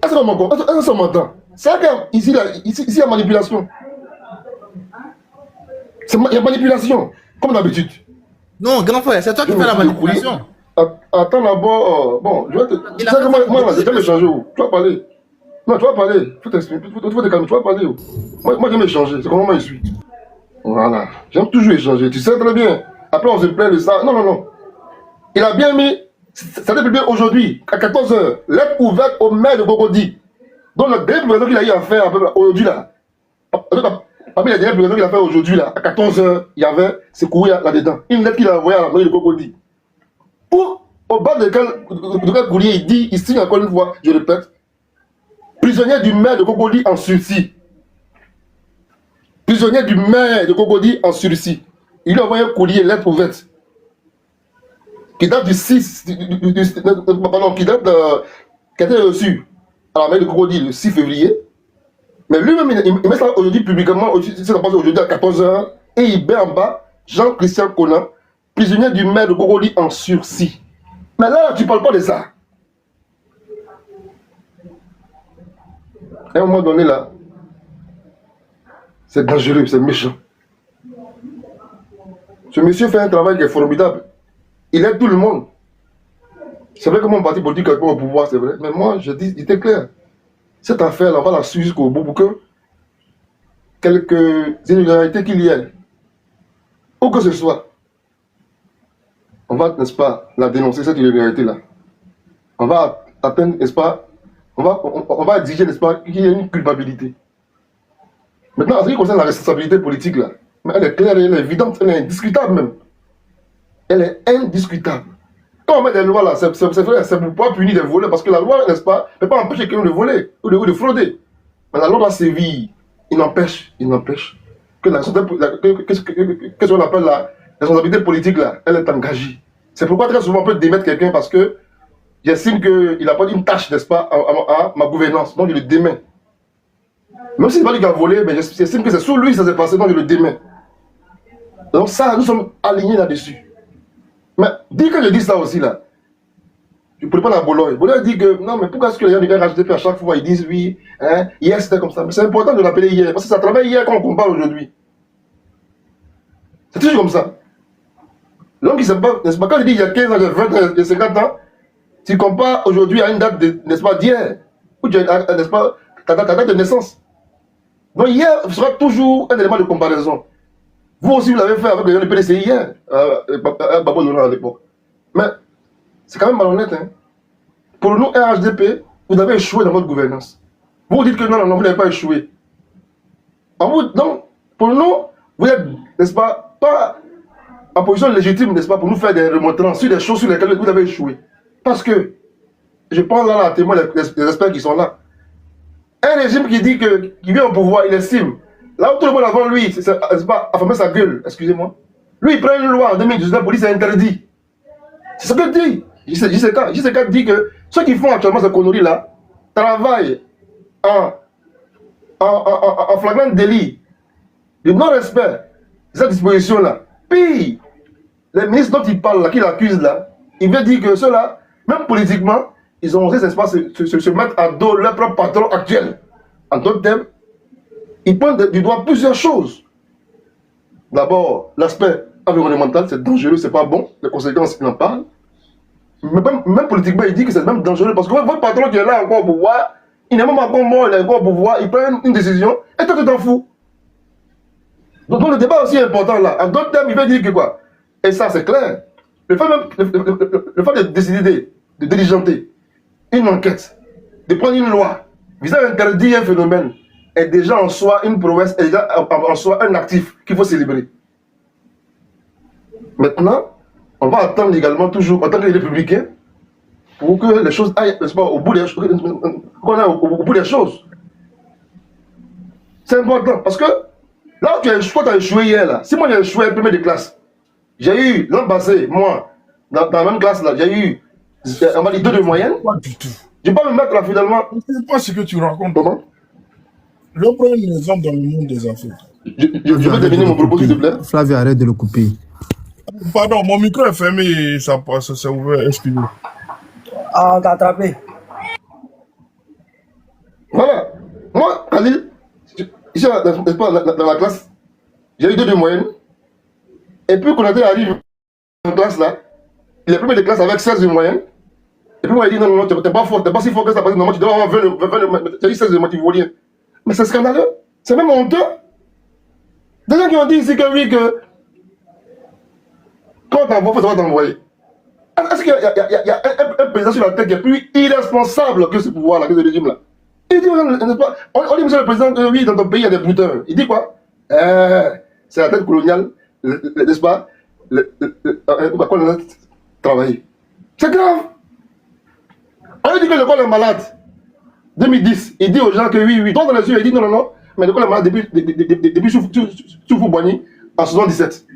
Est-ce qu'on m'entend? C'est vrai qu'ici, il y a manipulation. Il y a manipulation, comme d'habitude. Non, grand frère, c'est toi qui fais la manipulation. Attends d'abord, bon, je vais te... Tu sais que moi, j'ai jamais changé. Tu vas parler. Non, tu vas parler. Faut te calmer, tu vas parler. Moi, j'aime échanger. C'est comment moi je suis. Voilà. J'aime toujours échanger. Tu sais très bien. Après, on se plaint de ça. Non. Il a bien mis Ça a été publié aujourd'hui, à 14h. Lettre ouverte au maire de Cocody. Donc, la dernière publication qu'il a eu à faire aujourd'hui, là, parmi les dernières publications qu'il a fait aujourd'hui, là, à 14h, il y avait ce courrier là-dedans. Une lettre qu'il a envoyée à la mairie de Cocody. Au bas de quel courrier il dit, il signe encore une fois, je répète, prisonnier du maire de Cocody en sursis. Prisonnier du maire de Cocody en sursis. Il lui a envoyé un courrier, lettre ouverte, qui date du 6, pardon, qui a été reçu à la mairie de Cocody le 6 février. Mais lui-même, il met ça aujourd'hui publiquement, c'est passé aujourd'hui à 14h, et il met en bas Jean-Christian Conan, prisonnier du maire de Cocody en sursis. Mais là, tu ne parles pas de ça. À un moment donné, là, c'est dangereux, c'est méchant. Ce monsieur fait un travail qui est formidable. Il aide tout le monde. C'est vrai que mon parti politique est pas au pouvoir, c'est vrai. Mais moi, je dis, il était clair. Cette affaire-là, on va la suivre jusqu'au bout pour que quelques irrégularités qu'il y ait, où que ce soit, on va, n'est-ce pas, la dénoncer, cette irrégularité-là. On va atteindre, n'est-ce pas, on va exiger, n'est-ce pas, qu'il y ait une culpabilité. Maintenant, en ce qui concerne la responsabilité politique, là, elle est claire, elle est évidente, elle est indiscutable même. Elle est indiscutable. Quand on met des lois là, c'est vrai, c'est pour pouvoir punir des voleurs, parce que la loi, n'est-ce pas, ne peut pas empêcher quelqu'un de voler ou de frauder. Mais la loi doit sévir. Il n'empêche que ce qu'on appelle la responsabilité politique là, elle est engagée. C'est pourquoi très souvent on peut démettre quelqu'un parce que j'estime qu'il n'a pas une tâche, n'est-ce pas, à ma gouvernance, donc je le démets. Même si c'est pas lui qui a volé, mais j'estime que c'est sous lui que ça s'est passé, donc je le démets. Donc ça, nous sommes alignés là-dessus. Mais dis que je dis ça aussi là, je ne pourrais pas la Bologne. Bologne dit que non, mais pourquoi est-ce que les gens du RHDP à chaque fois ils disent oui, hein, hier c'était comme ça. Mais c'est important de l'appeler hier, parce que ça travaille hier quand on compare aujourd'hui. C'est toujours comme ça. Donc, n'est-ce pas, quand il dit il y a 15 ans, il y a 20 ans, il y a 50 ans, tu compares aujourd'hui à une date, n'est-ce pas, d'hier, ou n'est-ce pas, ta date de naissance. Donc, hier sera toujours un élément de comparaison. Vous aussi, vous l'avez fait avec les gens du PDC hier, Babo Nolan à l'époque. Mais c'est quand même malhonnête. Hein. Pour nous, RHDP, vous avez échoué dans votre gouvernance. Vous dites que non, vous n'avez pas échoué. Donc, pour nous, vous êtes, n'est-ce pas, en position légitime, n'est-ce pas, pour nous faire des remontrances sur des choses sur lesquelles vous avez échoué. Parce que, je prends là à témoin les experts qui sont là. Un régime qui dit qu'il vient au pouvoir, il estime. Là où tout le monde avant lui, c'est pas à fermer sa gueule, excusez-moi. Lui, il prend une loi en 2019 pour dire que c'est interdit. C'est ce que dit. JCK dit que ceux qui font actuellement ce connerie-là travaillent en flagrant délit de non-respect de cette disposition-là. Puis, les ministres dont il parle, là, qui l'accusent là, il veut dire que ceux-là, même politiquement, ils ont osé, n'est-ce pas, se mettre à dos leur propre patron actuel. En d'autres termes, ils pointent du doigt plusieurs choses. D'abord, l'aspect environnemental, c'est dangereux, c'est pas bon. Les conséquences, il en parle. Mais même politiquement, il dit que c'est même dangereux parce que votre patron qui est là encore au pouvoir, il n'est même pas mort, il est encore au pouvoir, il prend une décision et toi tu t'en fous. Donc le débat aussi est important là. En d'autres termes, il veut dire que quoi? Et ça, c'est clair. Le fait de décider, de diligenter une enquête, de prendre une loi visant à interdire un phénomène est déjà en soi une prouesse, est déjà en soi un actif qu'il faut célébrer. Maintenant, on va attendre également toujours en tant que républicain pour que les choses aillent au bout des choses. Qu'on aille au bout des choses. C'est important parce que là où tu as échoué hier, là, si moi j'ai échoué premier de classe, j'ai eu l'an passé, moi, dans la même classe là, j'ai eu, on m'a dit 2 de moyenne. Pas du tout. Je ne vais pas me mettre là finalement. Je ne sais pas ce que tu racontes. Comment? Je vais prendre un exemple dans le monde des affaires. Je vais terminer mon propos s'il te plaît. Flavio, arrête de le couper. Pardon, mon micro est fermé et ça passe, c'est ouvert, excusez. Ah, on t'a attrapé. Voilà. Moi, Khalil, ici, n'est-ce pas, dans la classe, j'ai eu 2 de moyenne. Et puis, quand on arrive en classe là, il est premier de classe avec 16 de moyenne. Et puis, moi, il dit non, t'es pas fort, t'es pas si fort que ça, parce que normalement, tu dois avoir 20 tu as eu 16 de moyenne, tu vaut rien. Mais c'est scandaleux. C'est même honteux. Des gens qui ont dit ici que oui, que quand t'envoies, il faut savoir t'envoyer. Est-ce qu'il y a un président sur la terre qui est plus irresponsable que ce pouvoir-là, que ce régime-là? Il dit, n'est-ce pas, on dit, monsieur le président, que oui, dans ton pays, il y a des brouteurs. Il dit quoi? C'est la tête coloniale, n'est-ce pas? Quoi on a travaillé. C'est grave. On lui dit que l'école est malade. 2010, il dit aux gens que oui, toi dans les yeux, il dit non, mais l'école est malade depuis Soufou-Boigny en 77.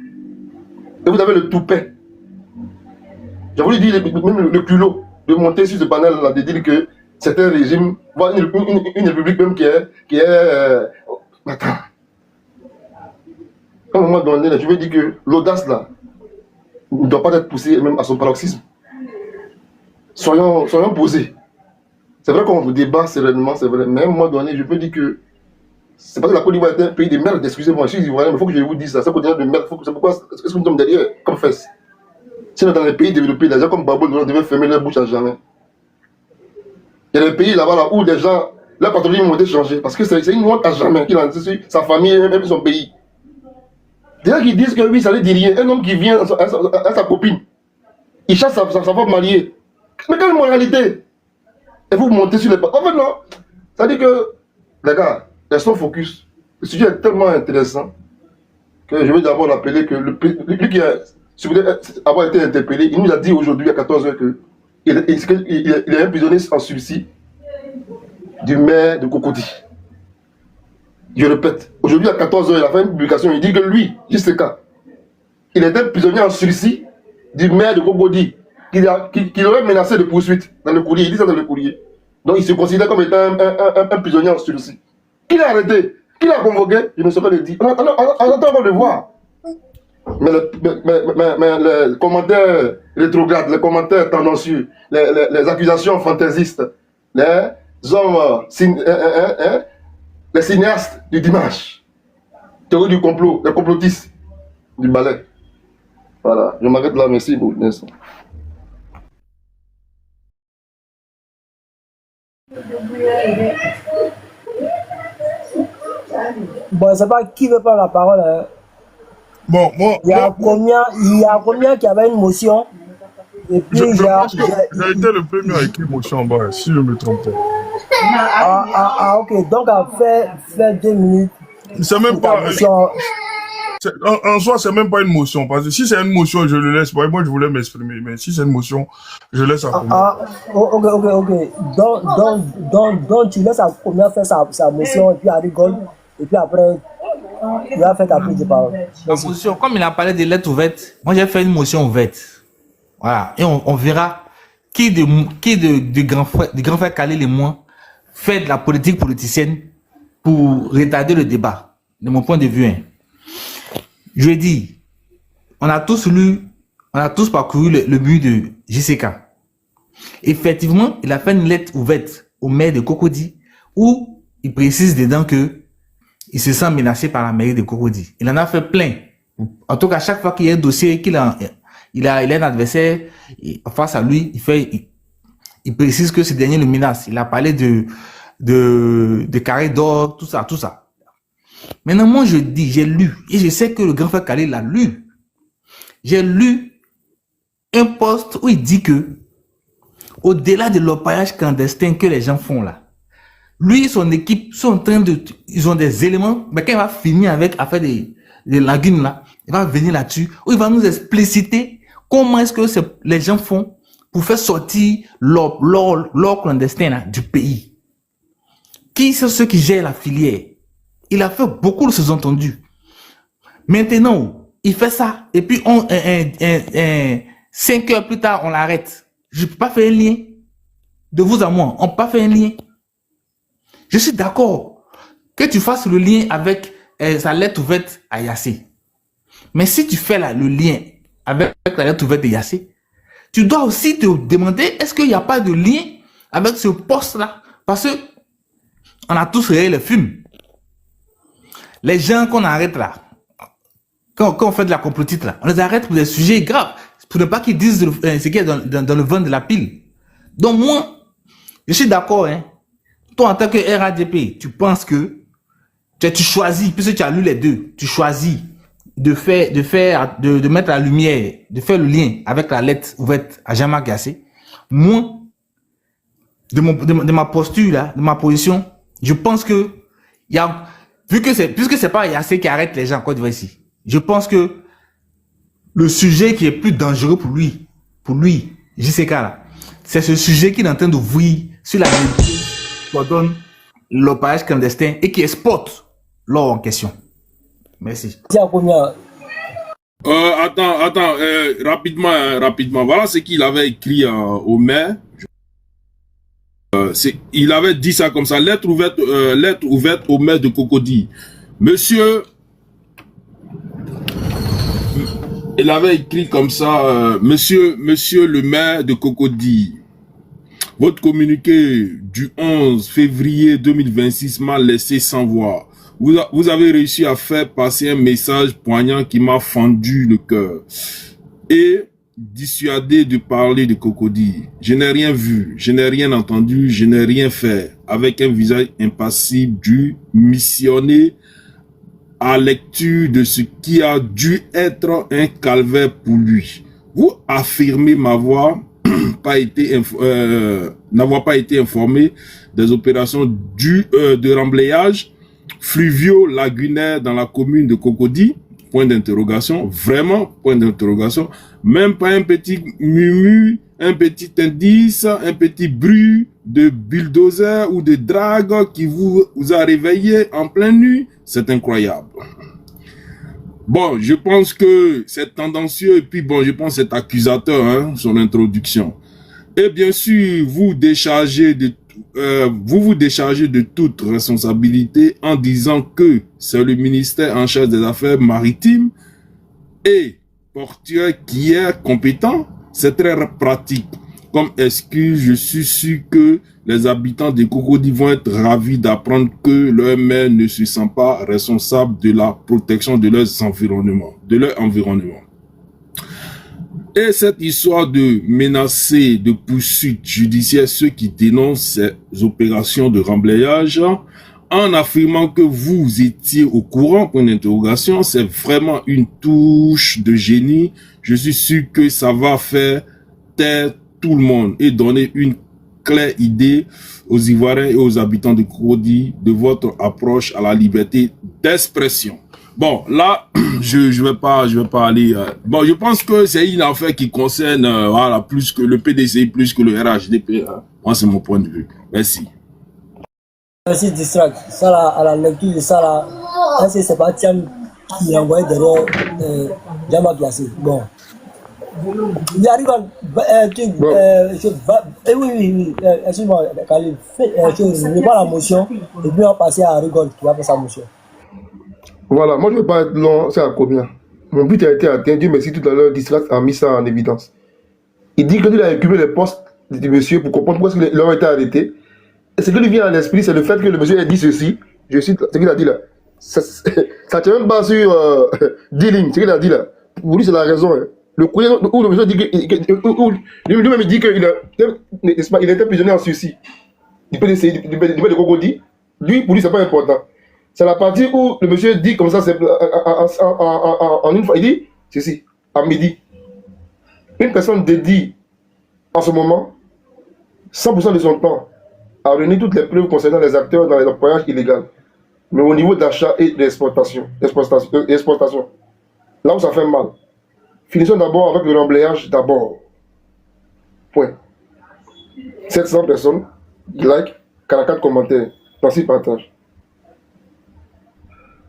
Et vous avez le toupet. J'ai voulu dire même le culot de monter sur ce panel-là, de dire que c'est un régime, voire une république même qui est attends. À un moment donné, je veux dire que l'audace là ne doit pas être poussée même à son paroxysme. Soyons posés. C'est vrai qu'on débat sereinement, c'est vrai, mais à un moment donné, je peux dire que c'est parce que la Côte d'Ivoire est un pays de merde, excusez-moi, je suis ivoirien, mais il faut que je vous dise ça, c'est un pays de merde, c'est pourquoi est-ce que nous sommes derrière, comme fesse. Sinon, dans les pays développés, les gens comme Babo devaient fermer leur bouche à jamais. Il y a des pays là-bas là, où les gens, leur patronyme ont été changés, parce que c'est une honte à jamais qu'il a laissé sa famille et même son pays. Des gens qui disent que oui, ça ne dit rien, un homme qui vient à sa copine, il chasse sa femme mariée. Mais quelle moralité? Et vous montez sur les pas. En fait, non. Ça dit que, les gars, restons focus. Le sujet est tellement intéressant que je vais d'abord l'appeler que lui qui a avoir été interpellé, il nous a dit aujourd'hui à 14h qu'il est emprisonné en sursis du maire de Cocody. Je répète, aujourd'hui à 14h, il a fait une publication, il dit que lui, JCK, il était prisonnier en sursis du maire de Cocody, qu'il aurait menacé de poursuite dans le courrier, il dit ça dans le courrier. Donc il se considère comme étant un prisonnier en sursis. Qui l'a arrêté? Qui l'a convoqué? Je ne sais pas le dire. On attend de voir. Mais les commentaires rétrogrades, les commentaires tendancieux, les accusations fantaisistes, les hommes, les cinéastes du dimanche, théorie du complot, les complotistes du ballet. Voilà, je m'arrête là, merci beaucoup. Bon, je ne sais pas qui veut prendre la parole. Hein. Bon, il y a combien qui avait une motion? Et puis, je pense que j'ai été le premier à écrire motion en bas, si je me trompe pas. Ok. Donc, fait 2 minutes. C'est même pas. En soi, c'est même pas une motion. Parce que si c'est une motion, je le laisse. Moi, je voulais m'exprimer. Mais si c'est une motion, je laisse à combien. Ok. Donc, tu laisses à combien faire sa motion et puis à rigole. Et puis après, il va faire ta prise de parole. Motion, comme il a parlé de lettres ouvertes, moi j'ai fait une motion ouverte. Voilà. Et on verra qui de grand frère Khalil et moi fait de la politique politicienne pour retarder le débat. De mon point de vue. Hein. Je lui ai dit, on a tous parcouru le but de JCK. Effectivement, il a fait une lettre ouverte au maire de Cocody où il précise dedans que il se sent menacé par la mairie de Cocody. Il en a fait plein. En tout cas, chaque fois qu'il y a un dossier, il a un adversaire face à lui, il précise que ce dernier le menace. Il a parlé de carré d'or, tout ça. Maintenant, moi, je dis, j'ai lu, et je sais que le grand frère Khalil l'a lu. J'ai lu un post où il dit que, au-delà de l'orpaillage clandestin que les gens font là, lui et son équipe sont en train ils ont des éléments, mais quand il va finir à faire des lagunes là, il va venir là-dessus, où il va nous expliciter comment est-ce que les gens font pour faire sortir l'or clandestin là, du pays. Qui sont ceux qui gèrent la filière? Il a fait beaucoup de sous-entendus. Maintenant, il fait ça, et puis 5 heures plus tard, on l'arrête. Je ne peux pas faire un lien. De vous à moi, on ne peut pas faire un lien. Je suis d'accord que tu fasses le lien avec sa lettre ouverte à Yassé. Mais si tu fais le lien avec la lettre ouverte de Yassé, tu dois aussi te demander est-ce qu'il n'y a pas de lien avec ce poste-là? Parce que on a tous regardé le film. Les gens qu'on arrête là, quand on fait de la complotite là, on les arrête pour des sujets graves, pour ne pas qu'ils disent ce qui est dans le vent de la pile. Donc moi, je suis d'accord, hein. Toi, en tant que RADP, tu penses que tu choisis, puisque tu as lu les deux, tu choisis de mettre la lumière, de faire le lien avec la lettre ouverte à Jean-Marc Gassé, moi, de ma posture là, de ma position, je pense que puisque c'est pas Yassé qui arrête les gens en Côte d'Ivoire ici, je pense que le sujet qui est plus dangereux pour lui, JCK là, c'est ce sujet qu'il est en train d'ouvrir sur la vérité qu'on donne l'opérage clandestin et qui exporte l'or en question. Merci. Attends, rapidement. Voilà ce qu'il avait écrit au maire. Il avait dit ça comme ça, lettre ouverte au maire de Cocody. Monsieur, il avait écrit comme ça, monsieur le maire de Cocody, votre communiqué du 11 février 2026 m'a laissé sans voix. Vous avez réussi à faire passer un message poignant qui m'a fendu le cœur et dissuadé de parler de Cocody. Je n'ai rien vu, je n'ai rien entendu, je n'ai rien fait. Avec un visage impassible du missionné à lecture de ce qui a dû être un calvaire pour lui. Vous affirmez n'avoir pas été informé des opérations de remblayage fluviaux lagunaires dans la commune de Cocody, point d'interrogation, vraiment, point d'interrogation, même pas un petit murmure, un petit indice, un petit bruit de bulldozer ou de drague qui vous a réveillé en pleine nuit, c'est incroyable. Bon, je pense que c'est tendancieux et puis bon, je pense que c'est accusateur, hein, son introduction. Et bien sûr, vous vous déchargez de toute responsabilité en disant que c'est le ministère en charge des affaires maritimes et portuaires qui est compétent. C'est très pratique. Comme excuse, je suis sûr que les habitants de Cocody vont être ravis d'apprendre que leur maire ne se sent pas responsable de la protection de leur environnement. Et cette histoire de menacer de poursuites judiciaires ceux qui dénoncent ces opérations de remblayage, en affirmant que vous étiez au courant, point d'interrogation, c'est vraiment une touche de génie. Je suis sûr que ça va faire taire tout le monde et donner une claire idée aux Ivoiriens et aux habitants de Cocody de votre approche à la liberté d'expression. Bon, là, je vais pas aller. Bon, je pense que c'est une affaire qui concerne voilà, plus que le PDCI, plus que le RHDP. Hein. Moi, c'est mon point de vue. Merci. Merci, Distract. Ça, là, à la lecture de ça, là, c'est pas Tiam qui est envoyé derrière Jean-Marc Gassé. Bon. Il arrive oui, excuse-moi, Khalil, je prends la motion et puis on va passer à Rigole qui va faire sa motion. Voilà, moi je ne veux pas être long, c'est à combien. Mon but a été atteint, Dieu merci, tout à l'heure, Distract a mis ça en évidence. Il dit qu'il a récupéré les postes du monsieur pour comprendre pourquoi ils ont été arrêtés. Et ce qui lui vient à l'esprit, c'est le fait que le monsieur a dit ceci, je cite ce qu'il a dit là. Ça ne tient même pas sur D-Link, ce qu'il a dit là. Pour lui, c'est la raison. Hein. Le courrier où le monsieur dit lui-même dit qu'il était prisonnier en sursis. Du de Cocody. Lui, pour lui, c'est pas important. C'est la partie où le monsieur dit comme ça, en une fois, il dit ceci, à midi. Une personne dédie en ce moment 100% de son temps à donner toutes les preuves concernant les acteurs dans les employages illégaux, mais au niveau d'achat et d'exportation. Là où ça fait mal. Finissons d'abord avec le remblayage d'abord. Point. 700 personnes, like, 44 commentaires, 36 partages.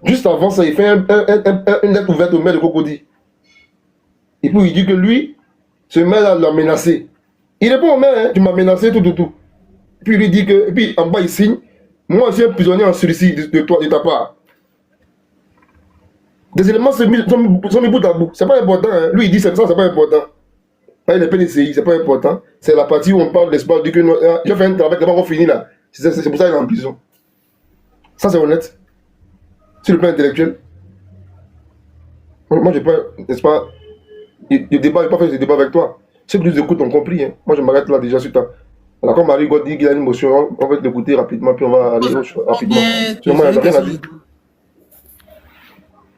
Juste avant ça, il fait une lettre ouverte au maire de Cocody. Et puis il dit que lui, ce maire-là l'a menacé. Il répond au maire, hein, tu m'as menacé, tout. Puis il lui dit que, et puis en bas il signe, moi je suis un prisonnier en sursis de ta part. Des éléments sont mis bout à bout. C'est pas important, hein. Lui il dit c'est ça, c'est pas important. Pas les PDCI, c'est pas important. C'est la partie où on parle d'espoir, dit que j'ai fait un travail qui n'est pas fini là. C'est pour ça qu'il est en prison. Ça c'est honnête. Sur le plan intellectuel, moi j'ai pas, n'est-ce pas, le débat, je n'ai pas fait ce débat avec toi. Ceux qui nous écoutent ont compris. Hein. Moi je m'arrête là déjà sur ta. Alors comme Marie God dit qu'il y a une motion, on va l'écouter rapidement, puis on va aller rapidement.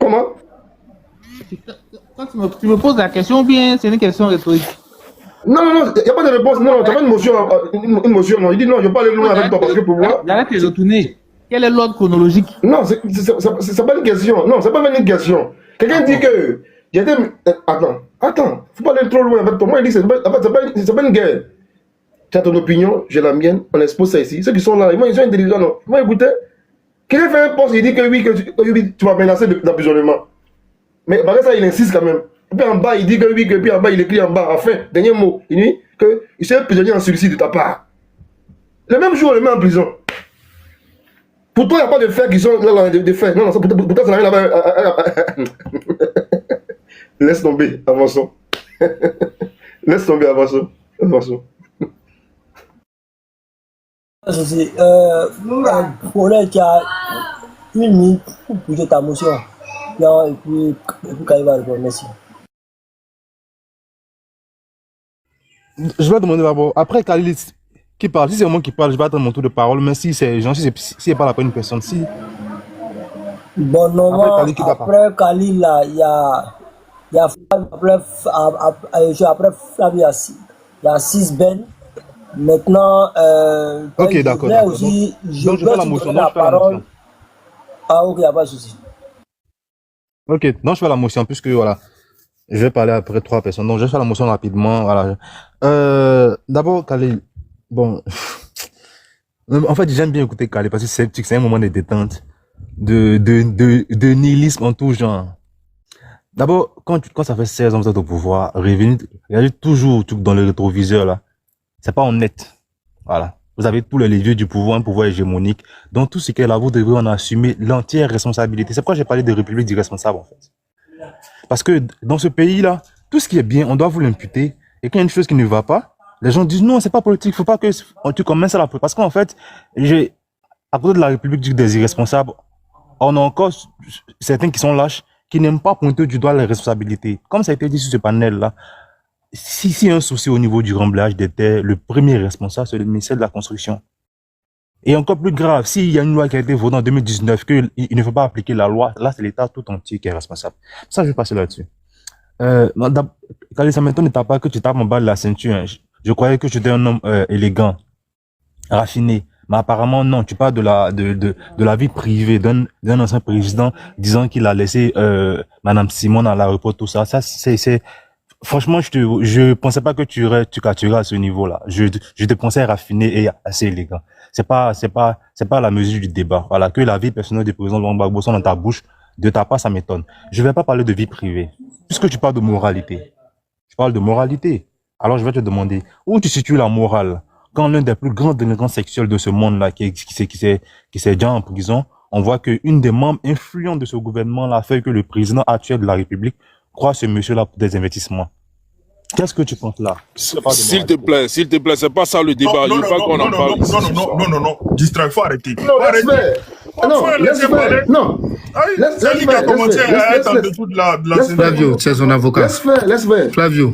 Comment? Quand tu me poses la question, bien, c'est une question rhétorique. Non, il n'y a pas de réponse. Non, tu n'as pas une motion. Non. Il dit non, je ne vais pas aller loin avec toi parce que pour moi. J'arrête de retourner. Quel est l'ordre chronologique? Non, c'est pas une question. Non, c'est pas même une question. Quelqu'un dit que. Attends, faut pas aller trop loin avec toi. Moi, il dit que c'est pas une guerre. Tu as ton opinion, j'ai la mienne, on expose ça ici. Ceux qui sont là, ils sont intelligents, non. Moi, écoutez, quelqu'un fait un poste, il dit que oui, tu vas menacer d'emprisonnement. Mais par ça, il insiste quand même. Et puis en bas, il dit que oui, puis en bas, il écrit en bas, enfin, dernier mot, il dit qu'il s'est prisonnier en suicide de ta part. Le même jour, on le met en prison. Pour toi, il n'y a pas de faits qui sont là, des faits. Non, pour toi, ça n'a rien à voir. Laisse tomber, avançons. Laisse tomber, avançons. Paulin, tu as 1 minute pour poser ta motion. Et puis Kali va répondre. Merci. Je vais demander d'abord, après Khalil qui parle, si c'est moi qui parle, je vais attendre mon tour de parole, mais si c'est Jean, si c'est pas la bonne personne, si. Bon, normalement, après Khalil, là, il y a après Flavie, il y a 6 Ben. Maintenant, ok, d'accord. Donc, je fais la motion. La parole. Ah, ok, il n'y a pas de souci. Ok, donc je fais la motion, puisque voilà, je vais parler après 3 personnes. Donc, je vais faire la motion rapidement. Voilà. D'abord, Khalil, bon, en fait, j'aime bien écouter Khalil parce que c'est un moment de détente, de nihilisme en tout genre. D'abord, quand ça fait 16 ans que vous êtes au pouvoir, regardez toujours dans le rétroviseur là. C'est pas honnête. Voilà. Vous avez tous les leviers du pouvoir, un pouvoir hégémonique. Donc, tout ce qui est là, vous devez en assumer l'entière responsabilité. C'est pourquoi j'ai parlé de république irresponsable, en fait. Parce que dans ce pays-là, tout ce qui est bien, on doit vous l'imputer. Et quand il y a une chose qui ne va pas, les gens disent non, c'est pas politique, faut pas que tu commences à la politique. Parce qu'en fait, à côté de la république des irresponsables, on a encore certains qui sont lâches, qui n'aiment pas pointer du doigt les responsabilités. Comme ça a été dit sur ce panel-là, si y a un souci au niveau du remblage des terres, le premier responsable, c'est le ministère de la Construction. Et encore plus grave, s'il y a une loi qui a été votée en 2019, qu'il ne faut pas appliquer la loi, là, c'est l'État tout entier qui est responsable. Ça, je vais passer là-dessus. Khalil, ça m'étonne de ta part que tu tapes en bas de la ceinture. Hein. Je croyais que tu étais un homme élégant, raffiné. Mais apparemment, non. Tu parles de la vie privée d'un ancien président disant qu'il a laissé Madame Simon à l'aéroport, tout ça. Ça, c'est franchement, je pensais pas que tu capturerais à ce niveau-là. Je te pensais raffiné et assez élégant. C'est pas la mesure du débat. Voilà, que la vie personnelle du président Laurent Gbagbo soit dans ta bouche, de ta part, ça m'étonne. Je vais pas parler de vie privée. Puisque tu parles de moralité. Tu parles de moralité. Alors, je vais te demander, où tu situes la morale? Quand l'un des plus grands délinquants sexuels de ce monde-là, qui s'est déjà en prison, on voit qu'une des membres influents de ce gouvernement-là fait que le président actuel de la République croit ce monsieur-là pour des investissements. Qu'est-ce que tu penses là? S'il te plaît, c'est pas ça le débat. Je veux pas qu'on en parle ici. Non. Distrait, faut arrêter. Non, laisse faire. Non. C'est lui qui a commencé à être en dessous de la scène. Flavio, c'est son avocat. Laisse faire. Flavio,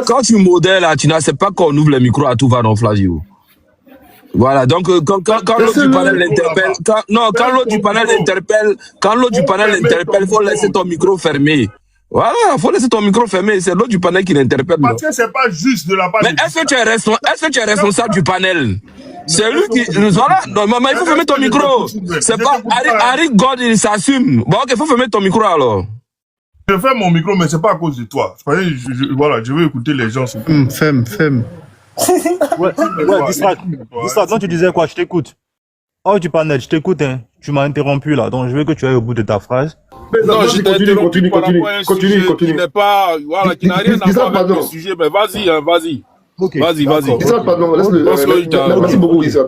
quand tu modèles là, tu n'acceptes pas qu'on ouvre les micros à tout va, non, Flavio. Voilà, donc quand l'autre du panel l'interpelle, quand l'autre du panel l'interpelle, faut laisser ton micro fermé. Voilà, faut laisser ton micro fermé, c'est l'autre du panel qui l'interpelle. Parce que c'est pas juste de la part. Mais est-ce que tu es responsable du panel? C'est lui qui... Voilà, normalement, il faut fermer ton micro. C'est pas... Harry God, il s'assume. Bon, ok, il faut fermer ton micro alors. Je ferme mon micro, mais c'est pas à cause de toi. Voilà, je veux écouter les gens. Ferme. Ouais, Distrat, non, tu disais quoi? Je t'écoute. Oh, du panel, je t'écoute, hein. Tu m'as interrompu là, donc je veux que tu ailles au bout de ta phrase. Non, je t'ai interrompu par rapport à un sujet qui n'est pas, voilà, qui n'a rien à voir avec le sujet, mais vas-y, hein, vas-y. Okay. Vas-y. Pardon, laisse-le. Merci beaucoup, Lisa.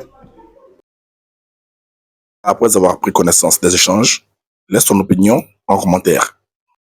Après avoir pris connaissance des échanges, laisse ton opinion en commentaire.